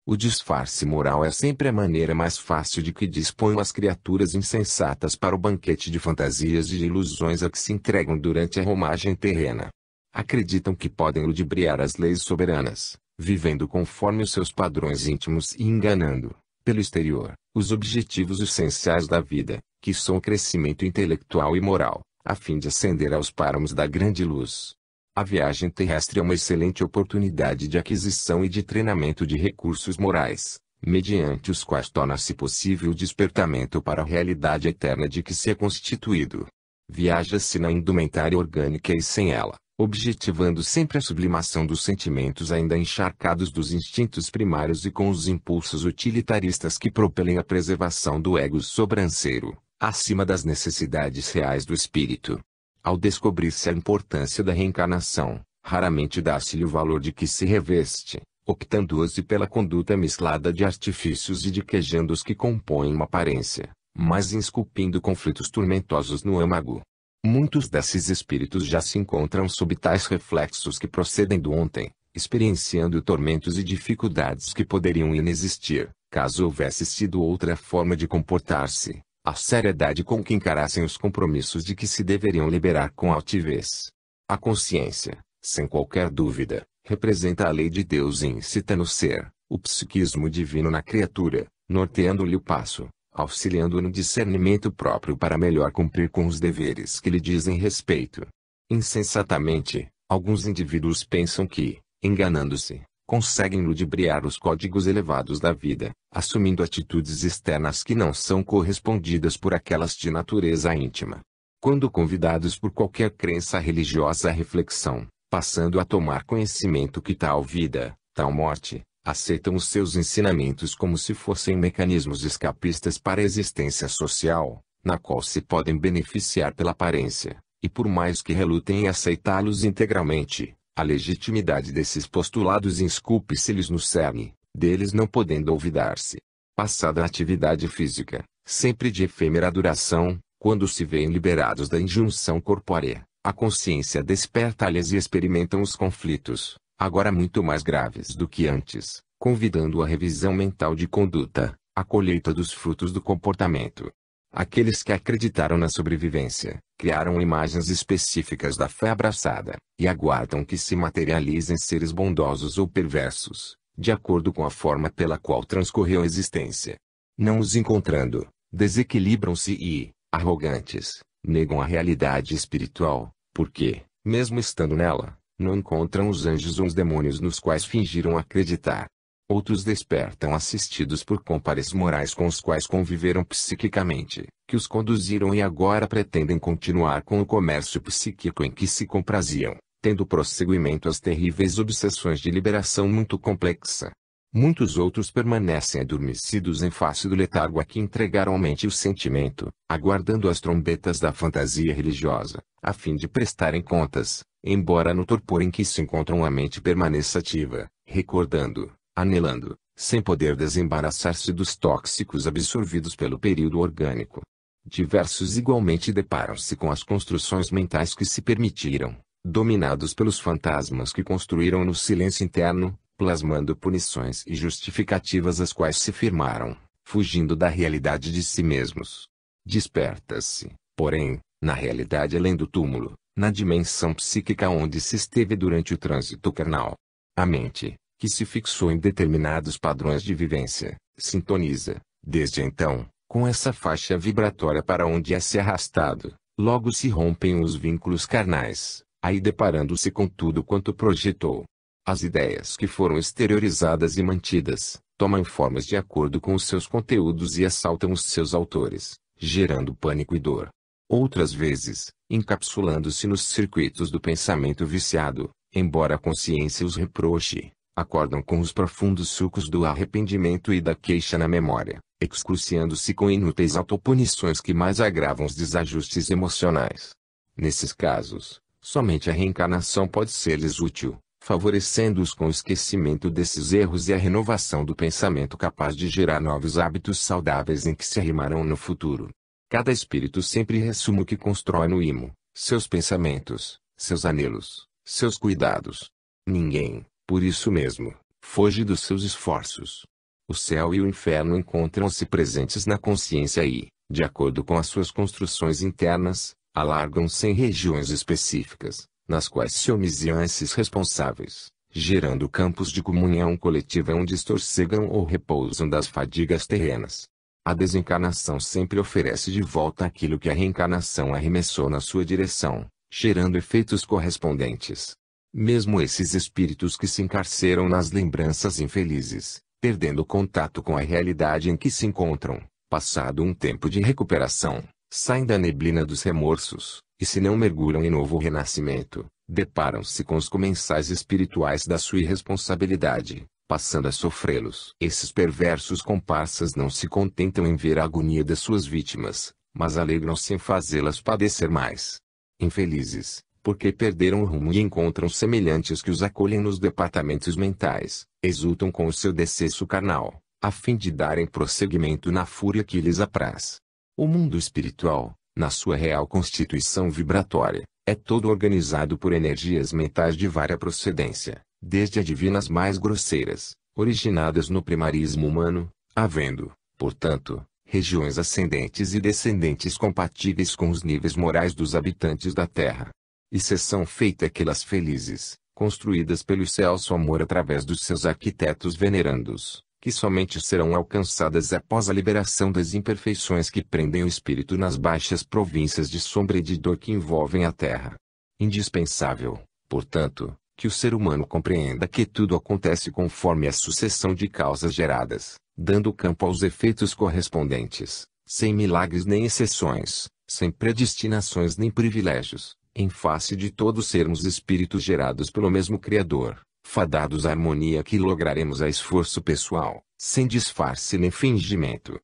O disfarce moral é sempre a maneira mais fácil de que dispõem as criaturas insensatas para o banquete de fantasias e de ilusões a que se entregam durante a romagem terrena. Acreditam que podem ludibriar as leis soberanas, vivendo conforme os seus padrões íntimos e enganando, pelo exterior, os objetivos essenciais da vida, que são o crescimento intelectual e moral, a fim de ascender aos páramos da grande luz. A viagem terrestre é uma excelente oportunidade de aquisição e de treinamento de recursos morais, mediante os quais torna-se possível o despertamento para a realidade eterna de que se é constituído. Viaja-se na indumentária orgânica e sem ela, objetivando sempre a sublimação dos sentimentos ainda encharcados dos instintos primários e com os impulsos utilitaristas que propelem a preservação do ego sobranceiro, acima das necessidades reais do espírito. Ao descobrir-se a importância da reencarnação, raramente dá-se-lhe o valor de que se reveste, optando-se pela conduta mesclada de artifícios e de quejandos que compõem uma aparência, mas esculpindo conflitos tormentosos no âmago. Muitos desses espíritos já se encontram sob tais reflexos que procedem do ontem, experienciando tormentos e dificuldades que poderiam inexistir, caso houvesse sido outra forma de comportar-se. A seriedade com que encarassem os compromissos de que se deveriam liberar com altivez. A consciência, sem qualquer dúvida, representa a lei de Deus incita no ser, o psiquismo divino na criatura, norteando-lhe o passo, auxiliando no discernimento próprio para melhor cumprir com os deveres que lhe dizem respeito. Insensatamente, alguns indivíduos pensam que, enganando-se, conseguem ludibriar os códigos elevados da vida, assumindo atitudes externas que não são correspondidas por aquelas de natureza íntima. Quando convidados por qualquer crença religiosa à reflexão, passando a tomar conhecimento que tal vida, tal morte, aceitam os seus ensinamentos como se fossem mecanismos escapistas para a existência social, na qual se podem beneficiar pela aparência, e por mais que relutem em aceitá-los integralmente, a legitimidade desses postulados esculpe-se-lhes no cerne, deles não podendo olvidar-se. Passada a atividade física, sempre de efêmera duração, quando se veem liberados da injunção corpórea, a consciência desperta-lhes e experimentam os conflitos, agora muito mais graves do que antes, convidando a revisão mental de conduta, a colheita dos frutos do comportamento. Aqueles que acreditaram na sobrevivência, criaram imagens específicas da fé abraçada, e aguardam que se materializem seres bondosos ou perversos, de acordo com a forma pela qual transcorreu a existência. Não os encontrando, desequilibram-se e, arrogantes, negam a realidade espiritual, porque, mesmo estando nela, não encontram os anjos ou os demônios nos quais fingiram acreditar. Outros despertam assistidos por compares morais com os quais conviveram psiquicamente, que os conduziram e agora pretendem continuar com o comércio psíquico em que se compraziam, tendo prosseguimento as terríveis obsessões de liberação muito complexa. Muitos outros permanecem adormecidos em face do letargo a que entregaram a mente e o sentimento, aguardando as trombetas da fantasia religiosa, a fim de prestarem contas, embora no torpor em que se encontram a mente permaneça ativa, recordando, anelando, sem poder desembaraçar-se dos tóxicos absorvidos pelo período orgânico. Diversos igualmente deparam-se com as construções mentais que se permitiram, dominados pelos fantasmas que construíram no silêncio interno, plasmando punições e justificativas às quais se firmaram, fugindo da realidade de si mesmos. Desperta-se, porém, na realidade além do túmulo, na dimensão psíquica onde se esteve durante o trânsito carnal. A mente, que se fixou em determinados padrões de vivência, sintoniza, desde então, com essa faixa vibratória para onde é se arrastado, logo se rompem os vínculos carnais, aí deparando-se com tudo quanto projetou. As ideias que foram exteriorizadas e mantidas, tomam formas de acordo com os seus conteúdos e assaltam os seus autores, gerando pânico e dor. Outras vezes, encapsulando-se nos circuitos do pensamento viciado, embora a consciência os reproche, acordam com os profundos sulcos do arrependimento e da queixa na memória, excruciando-se com inúteis autopunições que mais agravam os desajustes emocionais. Nesses casos, somente a reencarnação pode ser-lhes útil, favorecendo-os com o esquecimento desses erros e a renovação do pensamento capaz de gerar novos hábitos saudáveis em que se arrimarão no futuro. Cada espírito sempre resume o que constrói no imo, seus pensamentos, seus anelos, seus cuidados. Ninguém, por isso mesmo, foge dos seus esforços. O céu e o inferno encontram-se presentes na consciência e, de acordo com as suas construções internas, alargam-se em regiões específicas, nas quais se omisiam esses responsáveis, gerando campos de comunhão coletiva onde estorcegam ou repousam das fadigas terrenas. A desencarnação sempre oferece de volta aquilo que a reencarnação arremessou na sua direção, gerando efeitos correspondentes. Mesmo esses espíritos que se encarceram nas lembranças infelizes, perdendo contato com a realidade em que se encontram, passado um tempo de recuperação, saem da neblina dos remorsos, e se não mergulham em novo renascimento, deparam-se com os comensais espirituais da sua irresponsabilidade, passando a sofrê-los. Esses perversos comparsas não se contentam em ver a agonia das suas vítimas, mas alegram-se em fazê-las padecer mais. Infelizes, porque perderam o rumo e encontram semelhantes que os acolhem nos departamentos mentais, exultam com o seu decesso carnal, a fim de darem prosseguimento na fúria que lhes apraz. O mundo espiritual, na sua real constituição vibratória, é todo organizado por energias mentais de vária procedência, desde a divinas mais grosseiras, originadas no primarismo humano, havendo, portanto, regiões ascendentes e descendentes compatíveis com os níveis morais dos habitantes da Terra. Exceção feita aquelas felizes, construídas pelo excelso amor através dos seus arquitetos venerandos, que somente serão alcançadas após a liberação das imperfeições que prendem o espírito nas baixas províncias de sombra e de dor que envolvem a Terra. Indispensável, portanto, que o ser humano compreenda que tudo acontece conforme a sucessão de causas geradas, dando campo aos efeitos correspondentes, sem milagres nem exceções, sem predestinações nem privilégios, em face de todos sermos espíritos gerados pelo mesmo Criador, fadados à harmonia que lograremos a esforço pessoal, sem disfarce nem fingimento.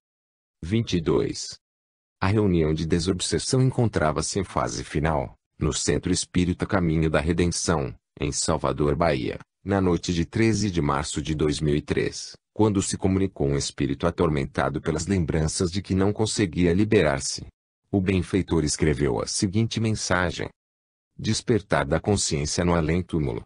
22. A reunião de desobsessão encontrava-se em fase final, no Centro Espírita Caminho da Redenção, em Salvador, Bahia, na noite de 13 de março de 2003, quando se comunicou um espírito atormentado pelas lembranças de que não conseguia liberar-se. O benfeitor escreveu a seguinte mensagem: despertar da consciência no além-túmulo.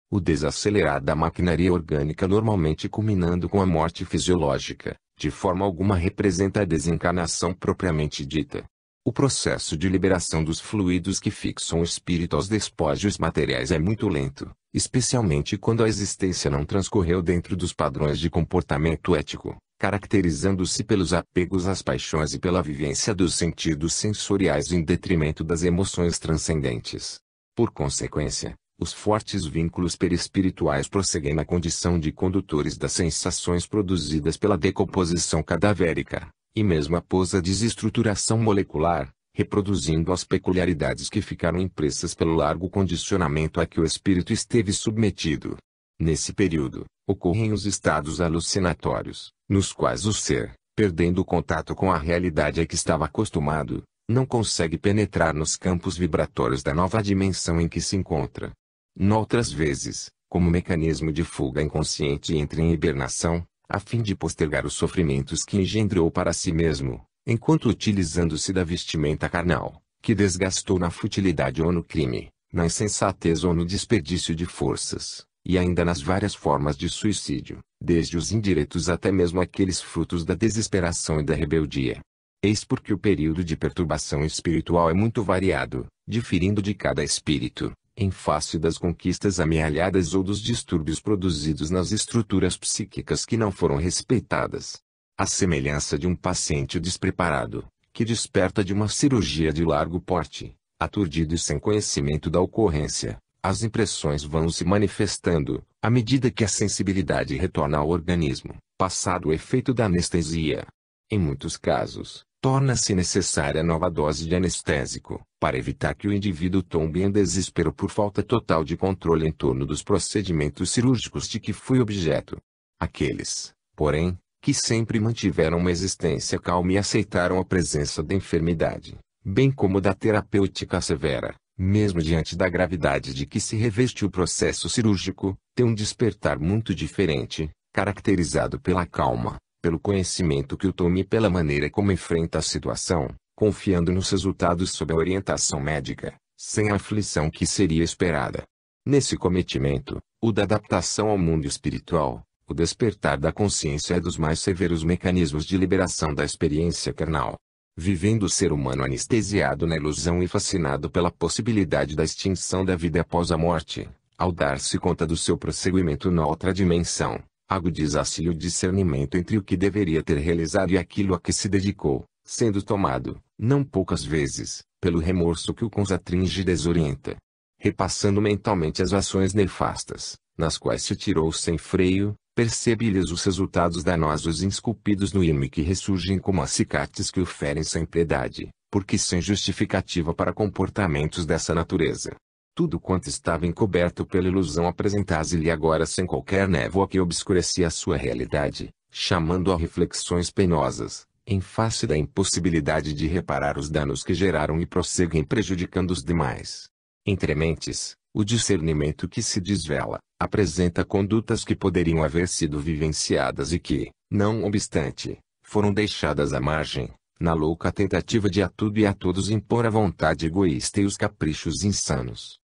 O desacelerar da maquinaria orgânica normalmente culminando com a morte fisiológica, de forma alguma representa a desencarnação propriamente dita. O processo de liberação dos fluidos que fixam o espírito aos despojos materiais é muito lento, especialmente quando a existência não transcorreu dentro dos padrões de comportamento ético, caracterizando-se pelos apegos às paixões e pela vivência dos sentidos sensoriais em detrimento das emoções transcendentes. Por consequência, os fortes vínculos perispirituais prosseguem na condição de condutores das sensações produzidas pela decomposição cadavérica, e mesmo após a desestruturação molecular, reproduzindo as peculiaridades que ficaram impressas pelo largo condicionamento a que o espírito esteve submetido. Nesse período, ocorrem os estados alucinatórios, nos quais o ser, perdendo o contato com a realidade a que estava acostumado, não consegue penetrar nos campos vibratórios da nova dimensão em que se encontra. Noutras vezes, como mecanismo de fuga inconsciente entra em hibernação, a fim de postergar os sofrimentos que engendrou para si mesmo, enquanto utilizando-se da vestimenta carnal, que desgastou na futilidade ou no crime, na insensatez ou no desperdício de forças, e ainda nas várias formas de suicídio, desde os indiretos até mesmo aqueles frutos da desesperação e da rebeldia. Eis porque o período de perturbação espiritual é muito variado, diferindo de cada espírito, em face das conquistas amealhadas ou dos distúrbios produzidos nas estruturas psíquicas que não foram respeitadas. À semelhança de um paciente despreparado, que desperta de uma cirurgia de largo porte, aturdido e sem conhecimento da ocorrência, as impressões vão se manifestando, à medida que a sensibilidade retorna ao organismo, passado o efeito da anestesia. Em muitos casos, torna-se necessária nova dose de anestésico, para evitar que o indivíduo tombe em desespero por falta total de controle em torno dos procedimentos cirúrgicos de que foi objeto. Aqueles, porém, que sempre mantiveram uma existência calma e aceitaram a presença da enfermidade, bem como da terapêutica severa, mesmo diante da gravidade de que se reveste o processo cirúrgico, têm um despertar muito diferente, caracterizado pela calma, pelo conhecimento que o tome e pela maneira como enfrenta a situação, confiando nos resultados sob a orientação médica, sem a aflição que seria esperada. Nesse cometimento, o da adaptação ao mundo espiritual, o despertar da consciência é dos mais severos mecanismos de liberação da experiência carnal. Vivendo o ser humano anestesiado na ilusão e fascinado pela possibilidade da extinção da vida após a morte, ao dar-se conta do seu prosseguimento na outra dimensão, agudiza-se-lhe o discernimento entre o que deveria ter realizado e aquilo a que se dedicou, sendo tomado, não poucas vezes, pelo remorso que o consatringe e desorienta. Repassando mentalmente as ações nefastas, nas quais se tirou sem freio, percebe-lhes os resultados danosos esculpidos no ímã que ressurgem como acicates que o ferem sem piedade, porque sem justificativa para comportamentos dessa natureza. Tudo quanto estava encoberto pela ilusão apresentasse-lhe agora sem qualquer névoa que obscurecia a sua realidade, chamando a reflexões penosas, em face da impossibilidade de reparar os danos que geraram e prosseguem prejudicando os demais. Entre mentes, o discernimento que se desvela, apresenta condutas que poderiam haver sido vivenciadas e que, não obstante, foram deixadas à margem, na louca tentativa de a tudo e a todos impor a vontade egoísta e os caprichos insanos.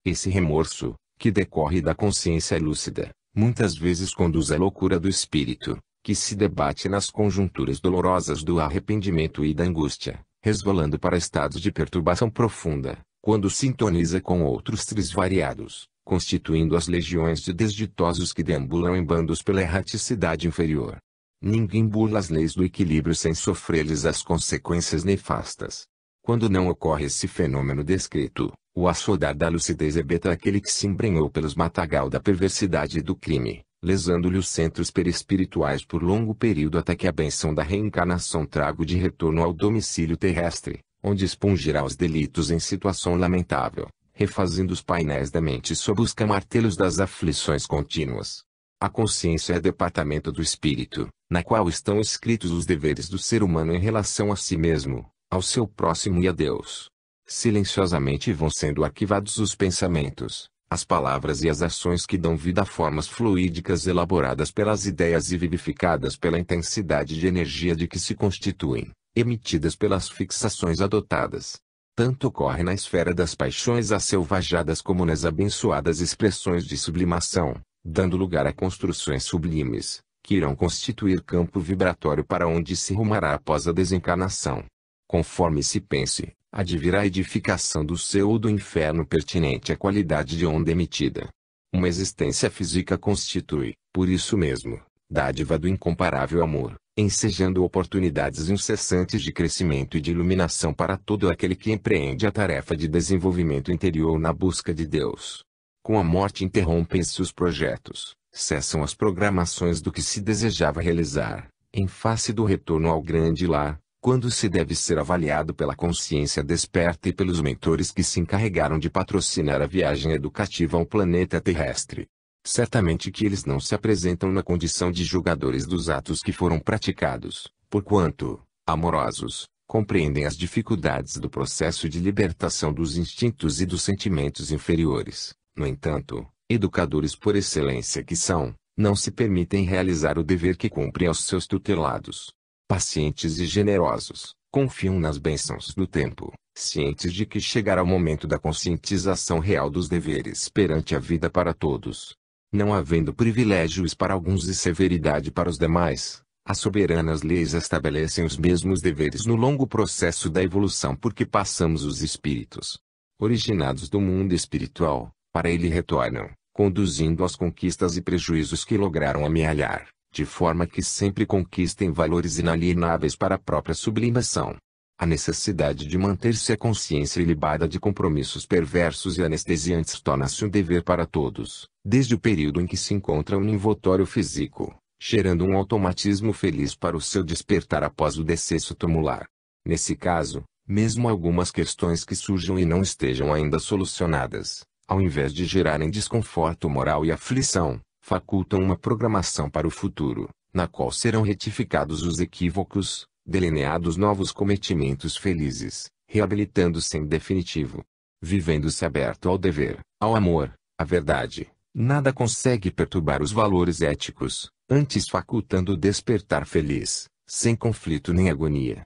Esse remorso, que decorre da consciência lúcida, muitas vezes conduz à loucura do espírito, que se debate nas conjunturas dolorosas do arrependimento e da angústia, resvalando para estados de perturbação profunda, quando sintoniza com outros tris variados, constituindo as legiões de desditosos que deambulam em bandos pela erraticidade inferior. Ninguém burla as leis do equilíbrio sem sofrer-lhes as consequências nefastas. Quando não ocorre esse fenômeno descrito, o açodar da lucidez é aquele que se embrenhou pelos matagal da perversidade e do crime, lesando-lhe os centros perispirituais por longo período até que a bênção da reencarnação traga de retorno ao domicílio terrestre, onde expungirá os delitos em situação lamentável, refazendo os painéis da mente sob os camartelos das aflições contínuas. A consciência é departamento do espírito, na qual estão escritos os deveres do ser humano em relação a si mesmo, ao seu próximo e a Deus. Silenciosamente vão sendo arquivados os pensamentos, as palavras e as ações que dão vida a formas fluídicas elaboradas pelas ideias e vivificadas pela intensidade de energia de que se constituem, emitidas pelas fixações adotadas. Tanto ocorre na esfera das paixões asselvajadas como nas abençoadas expressões de sublimação, dando lugar a construções sublimes, que irão constituir campo vibratório para onde se rumará após a desencarnação. Conforme se pense, advirá a edificação do céu ou do inferno pertinente à qualidade de onda emitida. Uma existência física constitui, por isso mesmo, dádiva do incomparável amor, ensejando oportunidades incessantes de crescimento e de iluminação para todo aquele que empreende a tarefa de desenvolvimento interior na busca de Deus. Com a morte interrompem-se os projetos, cessam as programações do que se desejava realizar, em face do retorno ao grande lar, quando se deve ser avaliado pela consciência desperta e pelos mentores que se encarregaram de patrocinar a viagem educativa ao planeta terrestre. Certamente que eles não se apresentam na condição de julgadores dos atos que foram praticados, porquanto, amorosos, compreendem as dificuldades do processo de libertação dos instintos e dos sentimentos inferiores. No entanto, educadores por excelência que são, não se permitem realizar o dever que cumprem aos seus tutelados. Pacientes e generosos, confiam nas bênçãos do tempo, cientes de que chegará o momento da conscientização real dos deveres perante a vida para todos. Não havendo privilégios para alguns e severidade para os demais, as soberanas leis estabelecem os mesmos deveres no longo processo da evolução por que passamos os espíritos. Originados do mundo espiritual, para ele retornam, conduzindo às conquistas e prejuízos que lograram amealhar, de forma que sempre conquistem valores inalienáveis para a própria sublimação. A necessidade de manter-se a consciência ilibada de compromissos perversos e anestesiantes torna-se um dever para todos, desde o período em que se encontra um envoltório físico, gerando um automatismo feliz para o seu despertar após o decesso tumular. Nesse caso, mesmo algumas questões que surjam e não estejam ainda solucionadas, ao invés de gerarem desconforto moral e aflição, facultam uma programação para o futuro, na qual serão retificados os equívocos, delineados novos cometimentos felizes, reabilitando-se em definitivo. Vivendo-se aberto ao dever, ao amor, à verdade, nada consegue perturbar os valores éticos, antes facultando o despertar feliz, sem conflito nem agonia.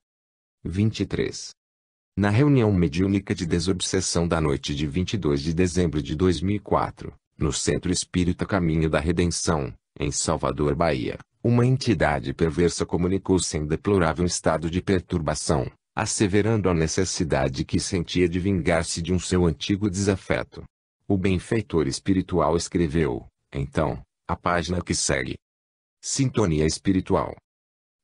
23. Na reunião mediúnica de desobsessão da noite de 22 de dezembro de 2004, no Centro Espírita Caminho da Redenção, em Salvador, Bahia, uma entidade perversa comunicou-se em deplorável estado de perturbação, asseverando a necessidade que sentia de vingar-se de um seu antigo desafeto. O benfeitor espiritual escreveu, então, a página que segue. Sintonia espiritual.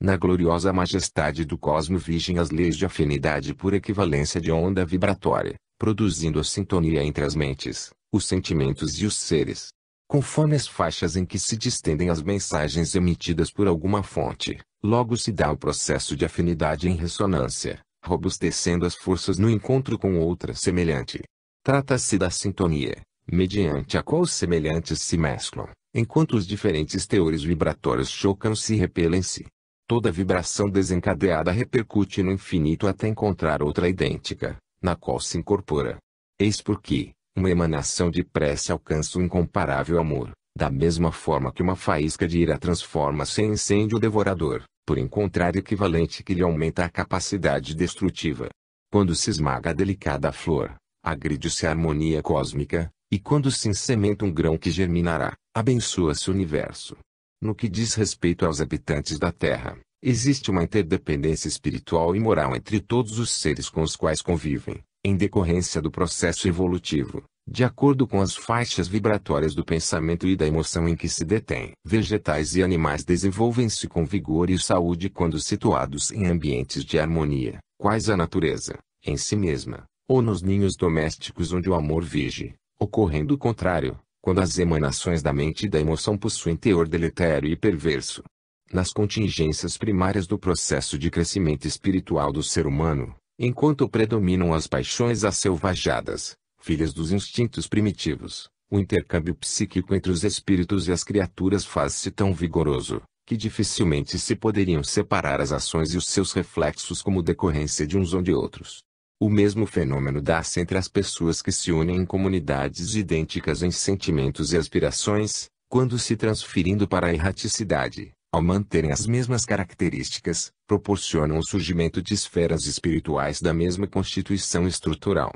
Na gloriosa majestade do cosmo vigem as leis de afinidade por equivalência de onda vibratória, produzindo a sintonia entre as mentes, os sentimentos e os seres. Conforme as faixas em que se distendem as mensagens emitidas por alguma fonte, logo se dá o processo de afinidade em ressonância, robustecendo as forças no encontro com outra semelhante. Trata-se da sintonia, mediante a qual os semelhantes se mesclam, enquanto os diferentes teores vibratórios chocam-se e repelem-se. Toda vibração desencadeada repercute no infinito até encontrar outra idêntica, na qual se incorpora. Eis porque uma emanação de prece alcança o incomparável amor, da mesma forma que uma faísca de ira transforma-se em incêndio devorador, por encontrar equivalente que lhe aumenta a capacidade destrutiva. Quando se esmaga a delicada flor, agride-se a harmonia cósmica, e quando se insementa um grão que germinará, abençoa-se o universo. No que diz respeito aos habitantes da Terra, existe uma interdependência espiritual e moral entre todos os seres com os quais convivem, em decorrência do processo evolutivo, de acordo com as faixas vibratórias do pensamento e da emoção em que se detém. Vegetais e animais desenvolvem-se com vigor e saúde quando situados em ambientes de harmonia, quais a natureza, em si mesma, ou nos ninhos domésticos onde o amor vige, ocorrendo o contrário, quando as emanações da mente e da emoção possuem teor deletério e perverso. Nas contingências primárias do processo de crescimento espiritual do ser humano, enquanto predominam as paixões asselvajadas, filhas dos instintos primitivos, o intercâmbio psíquico entre os espíritos e as criaturas faz-se tão vigoroso, que dificilmente se poderiam separar as ações e os seus reflexos como decorrência de uns ou de outros. O mesmo fenômeno dá-se entre as pessoas que se unem em comunidades idênticas em sentimentos e aspirações, quando se transferindo para a erraticidade, ao manterem as mesmas características, proporcionam o surgimento de esferas espirituais da mesma constituição estrutural.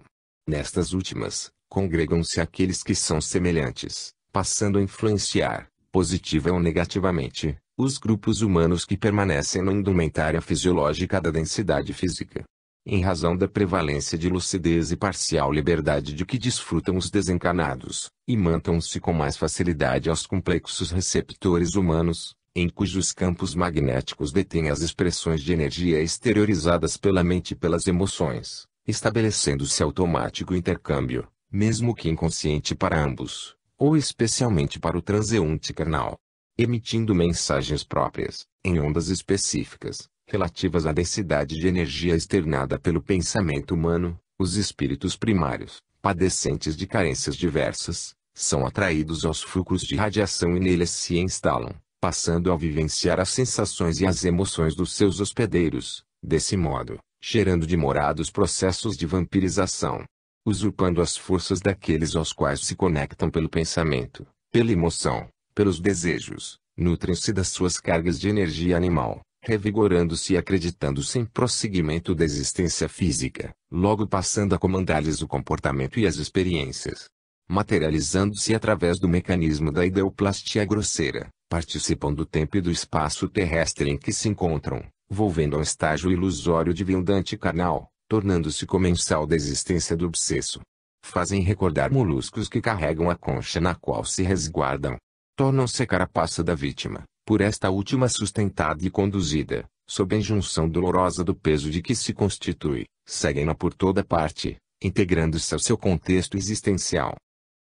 Nestas últimas, congregam-se aqueles que são semelhantes, passando a influenciar, positiva ou negativamente, os grupos humanos que permanecem na indumentária fisiológica da densidade física. Em razão da prevalência de lucidez e parcial liberdade de que desfrutam os desencarnados, imantam-se com mais facilidade aos complexos receptores humanos, em cujos campos magnéticos detêm as expressões de energia exteriorizadas pela mente e pelas emoções, estabelecendo-se automático intercâmbio, mesmo que inconsciente para ambos, ou especialmente para o transeunte carnal, emitindo mensagens próprias, em ondas específicas, relativas à densidade de energia externada pelo pensamento humano. Os espíritos primários, padecentes de carências diversas, são atraídos aos fulcros de radiação e neles se instalam, passando a vivenciar as sensações e as emoções dos seus hospedeiros, desse modo, gerando demorados processos de vampirização, usurpando as forças daqueles aos quais se conectam pelo pensamento, pela emoção, pelos desejos, nutrem-se das suas cargas de energia animal, revigorando-se e acreditando-se em prosseguimento da existência física, logo passando a comandar-lhes o comportamento e as experiências. Materializando-se através do mecanismo da ideoplastia grosseira, participam do tempo e do espaço terrestre em que se encontram, volvendo ao estágio ilusório de viandante carnal, tornando-se comensal da existência do obsesso. Fazem recordar moluscos que carregam a concha na qual se resguardam. Tornam-se a carapaça da vítima, por esta última sustentada e conduzida, sob a injunção dolorosa do peso de que se constitui, seguem-na por toda parte, integrando-se ao seu contexto existencial.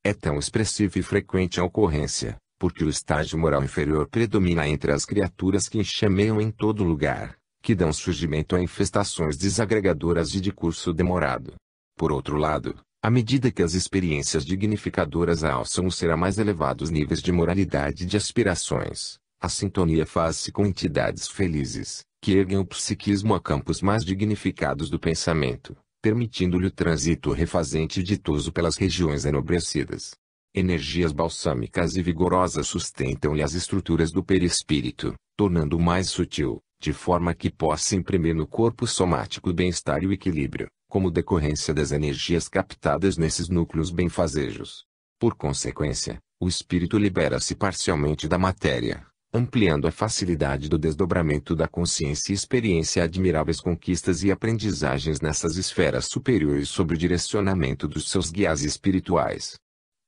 É tão expressiva e frequente a ocorrência, porque o estágio moral inferior predomina entre as criaturas que enxameiam em todo lugar, que dão surgimento a infestações desagregadoras e de curso demorado. Por outro lado, à medida que as experiências dignificadoras alçam o ser a mais elevados níveis de moralidade e de aspirações, a sintonia faz-se com entidades felizes, que erguem o psiquismo a campos mais dignificados do pensamento, permitindo-lhe o trânsito refazente e ditoso pelas regiões enobrecidas. Energias balsâmicas e vigorosas sustentam-lhe as estruturas do perispírito, tornando-o mais sutil, de forma que possa imprimir no corpo somático o bem-estar e o equilíbrio, como decorrência das energias captadas nesses núcleos benfazejos. Por consequência, o espírito libera-se parcialmente da matéria, ampliando a facilidade do desdobramento da consciência e experiência admiráveis conquistas e aprendizagens nessas esferas superiores sob o direcionamento dos seus guias espirituais.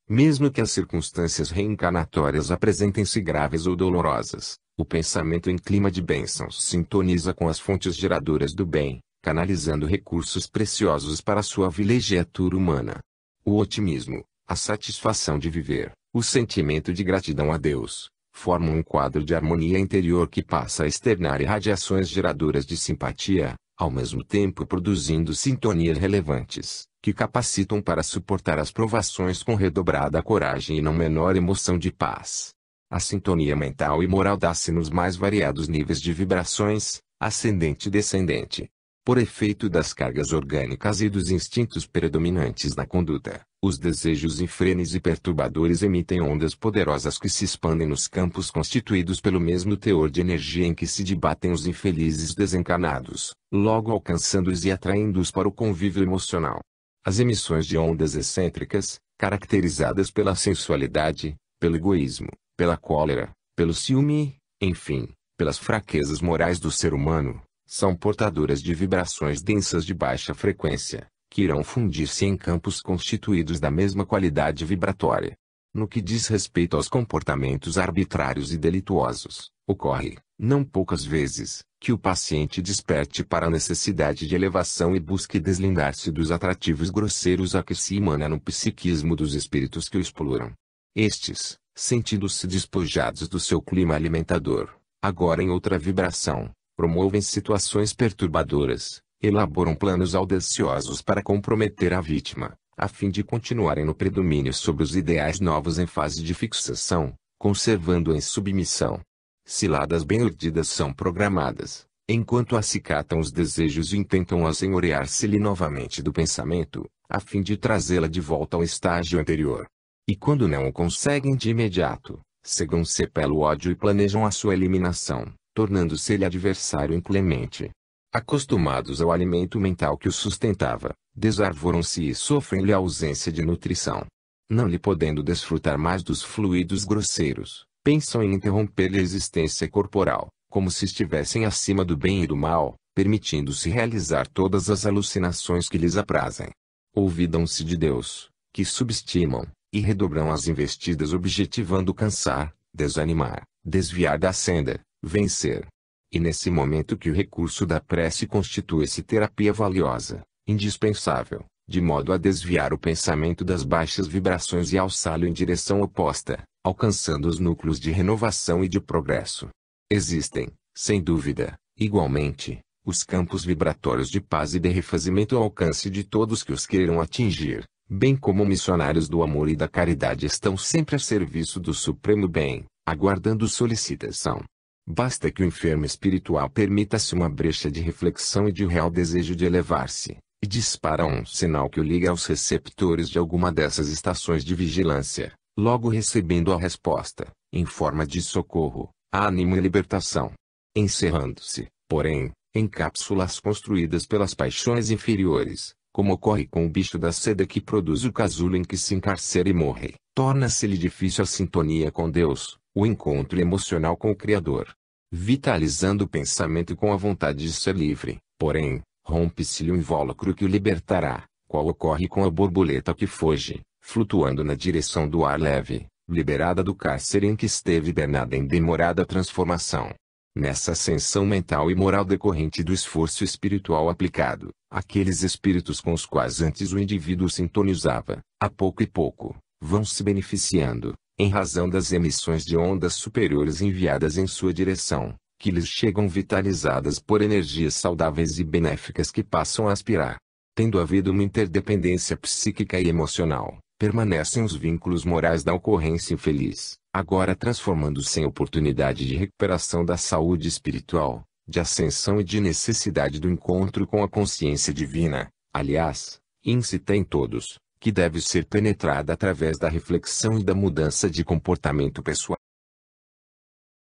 Mesmo que as circunstâncias reencarnatórias apresentem-se graves ou dolorosas, o pensamento em clima de bênçãos sintoniza com as fontes geradoras do bem, canalizando recursos preciosos para a sua vilegiatura humana. O otimismo, a satisfação de viver, o sentimento de gratidão a Deus, formam um quadro de harmonia interior que passa a externar irradiações geradoras de simpatia, ao mesmo tempo produzindo sintonias relevantes, que capacitam para suportar as provações com redobrada coragem e não menor emoção de paz. A sintonia mental e moral dá-se nos mais variados níveis de vibrações, ascendente e descendente. Por efeito das cargas orgânicas e dos instintos predominantes na conduta, os desejos infrenes e perturbadores emitem ondas poderosas que se expandem nos campos constituídos pelo mesmo teor de energia em que se debatem os infelizes desencarnados, logo alcançando-os e atraindo-os para o convívio emocional. As emissões de ondas excêntricas, caracterizadas pela sensualidade, pelo egoísmo, pela cólera, pelo ciúme, enfim, pelas fraquezas morais do ser humano, são portadoras de vibrações densas de baixa frequência, que irão fundir-se em campos constituídos da mesma qualidade vibratória. No que diz respeito aos comportamentos arbitrários e delituosos, ocorre, não poucas vezes, que o paciente desperte para a necessidade de elevação e busque deslindar-se dos atrativos grosseiros a que se emana no psiquismo dos espíritos que o exploram. Estes, sentindo-se despojados do seu clima alimentador, agora em outra vibração, promovem situações perturbadoras, elaboram planos audaciosos para comprometer a vítima, a fim de continuarem no predomínio sobre os ideais novos em fase de fixação, conservando-a em submissão. Ciladas bem urdidas são programadas, enquanto acicatam os desejos e intentam assenhorear-se-lhe novamente do pensamento, a fim de trazê-la de volta ao estágio anterior. E quando não o conseguem de imediato, cegam-se pelo ódio e planejam a sua eliminação, tornando-se-lhe adversário inclemente. Acostumados ao alimento mental que o sustentava, desarvoram-se e sofrem-lhe a ausência de nutrição. Não lhe podendo desfrutar mais dos fluidos grosseiros, pensam em interromper-lhe a existência corporal, como se estivessem acima do bem e do mal, permitindo-se realizar todas as alucinações que lhes aprazem. Olvidam-se de Deus, que subestimam, e redobram as investidas objetivando cansar, desanimar, desviar da senda, vencer. E nesse momento que o recurso da prece constitui-se terapia valiosa, indispensável, de modo a desviar o pensamento das baixas vibrações e alçá-lo em direção oposta, alcançando os núcleos de renovação e de progresso. Existem, sem dúvida, igualmente, os campos vibratórios de paz e de refazimento ao alcance de todos que os queiram atingir, bem como missionários do amor e da caridade estão sempre a serviço do supremo bem, aguardando solicitação. Basta que o enfermo espiritual permita-se uma brecha de reflexão e de real desejo de elevar-se, e dispara um sinal que o liga aos receptores de alguma dessas estações de vigilância, logo recebendo a resposta, em forma de socorro, ânimo e libertação. Encerrando-se, porém, em cápsulas construídas pelas paixões inferiores, como ocorre com o bicho da seda que produz o casulo em que se encarcera e morre, torna-se-lhe difícil a sintonia com Deus, o encontro emocional com o Criador. Vitalizando o pensamento com a vontade de ser livre, porém, rompe-se-lhe o invólucro que o libertará, qual ocorre com a borboleta que foge, flutuando na direção do ar leve, liberada do cárcere em que esteve hibernada em demorada transformação. Nessa ascensão mental e moral decorrente do esforço espiritual aplicado, aqueles espíritos com os quais antes o indivíduo sintonizava, a pouco e pouco, vão se beneficiando, em razão das emissões de ondas superiores enviadas em sua direção, que lhes chegam vitalizadas por energias saudáveis e benéficas que passam a aspirar. Tendo havido uma interdependência psíquica e emocional, permanecem os vínculos morais da ocorrência infeliz, agora transformando-se em oportunidade de recuperação da saúde espiritual, de ascensão e de necessidade do encontro com a consciência divina, aliás, íncita em todos, que deve ser penetrada através da reflexão e da mudança de comportamento pessoal.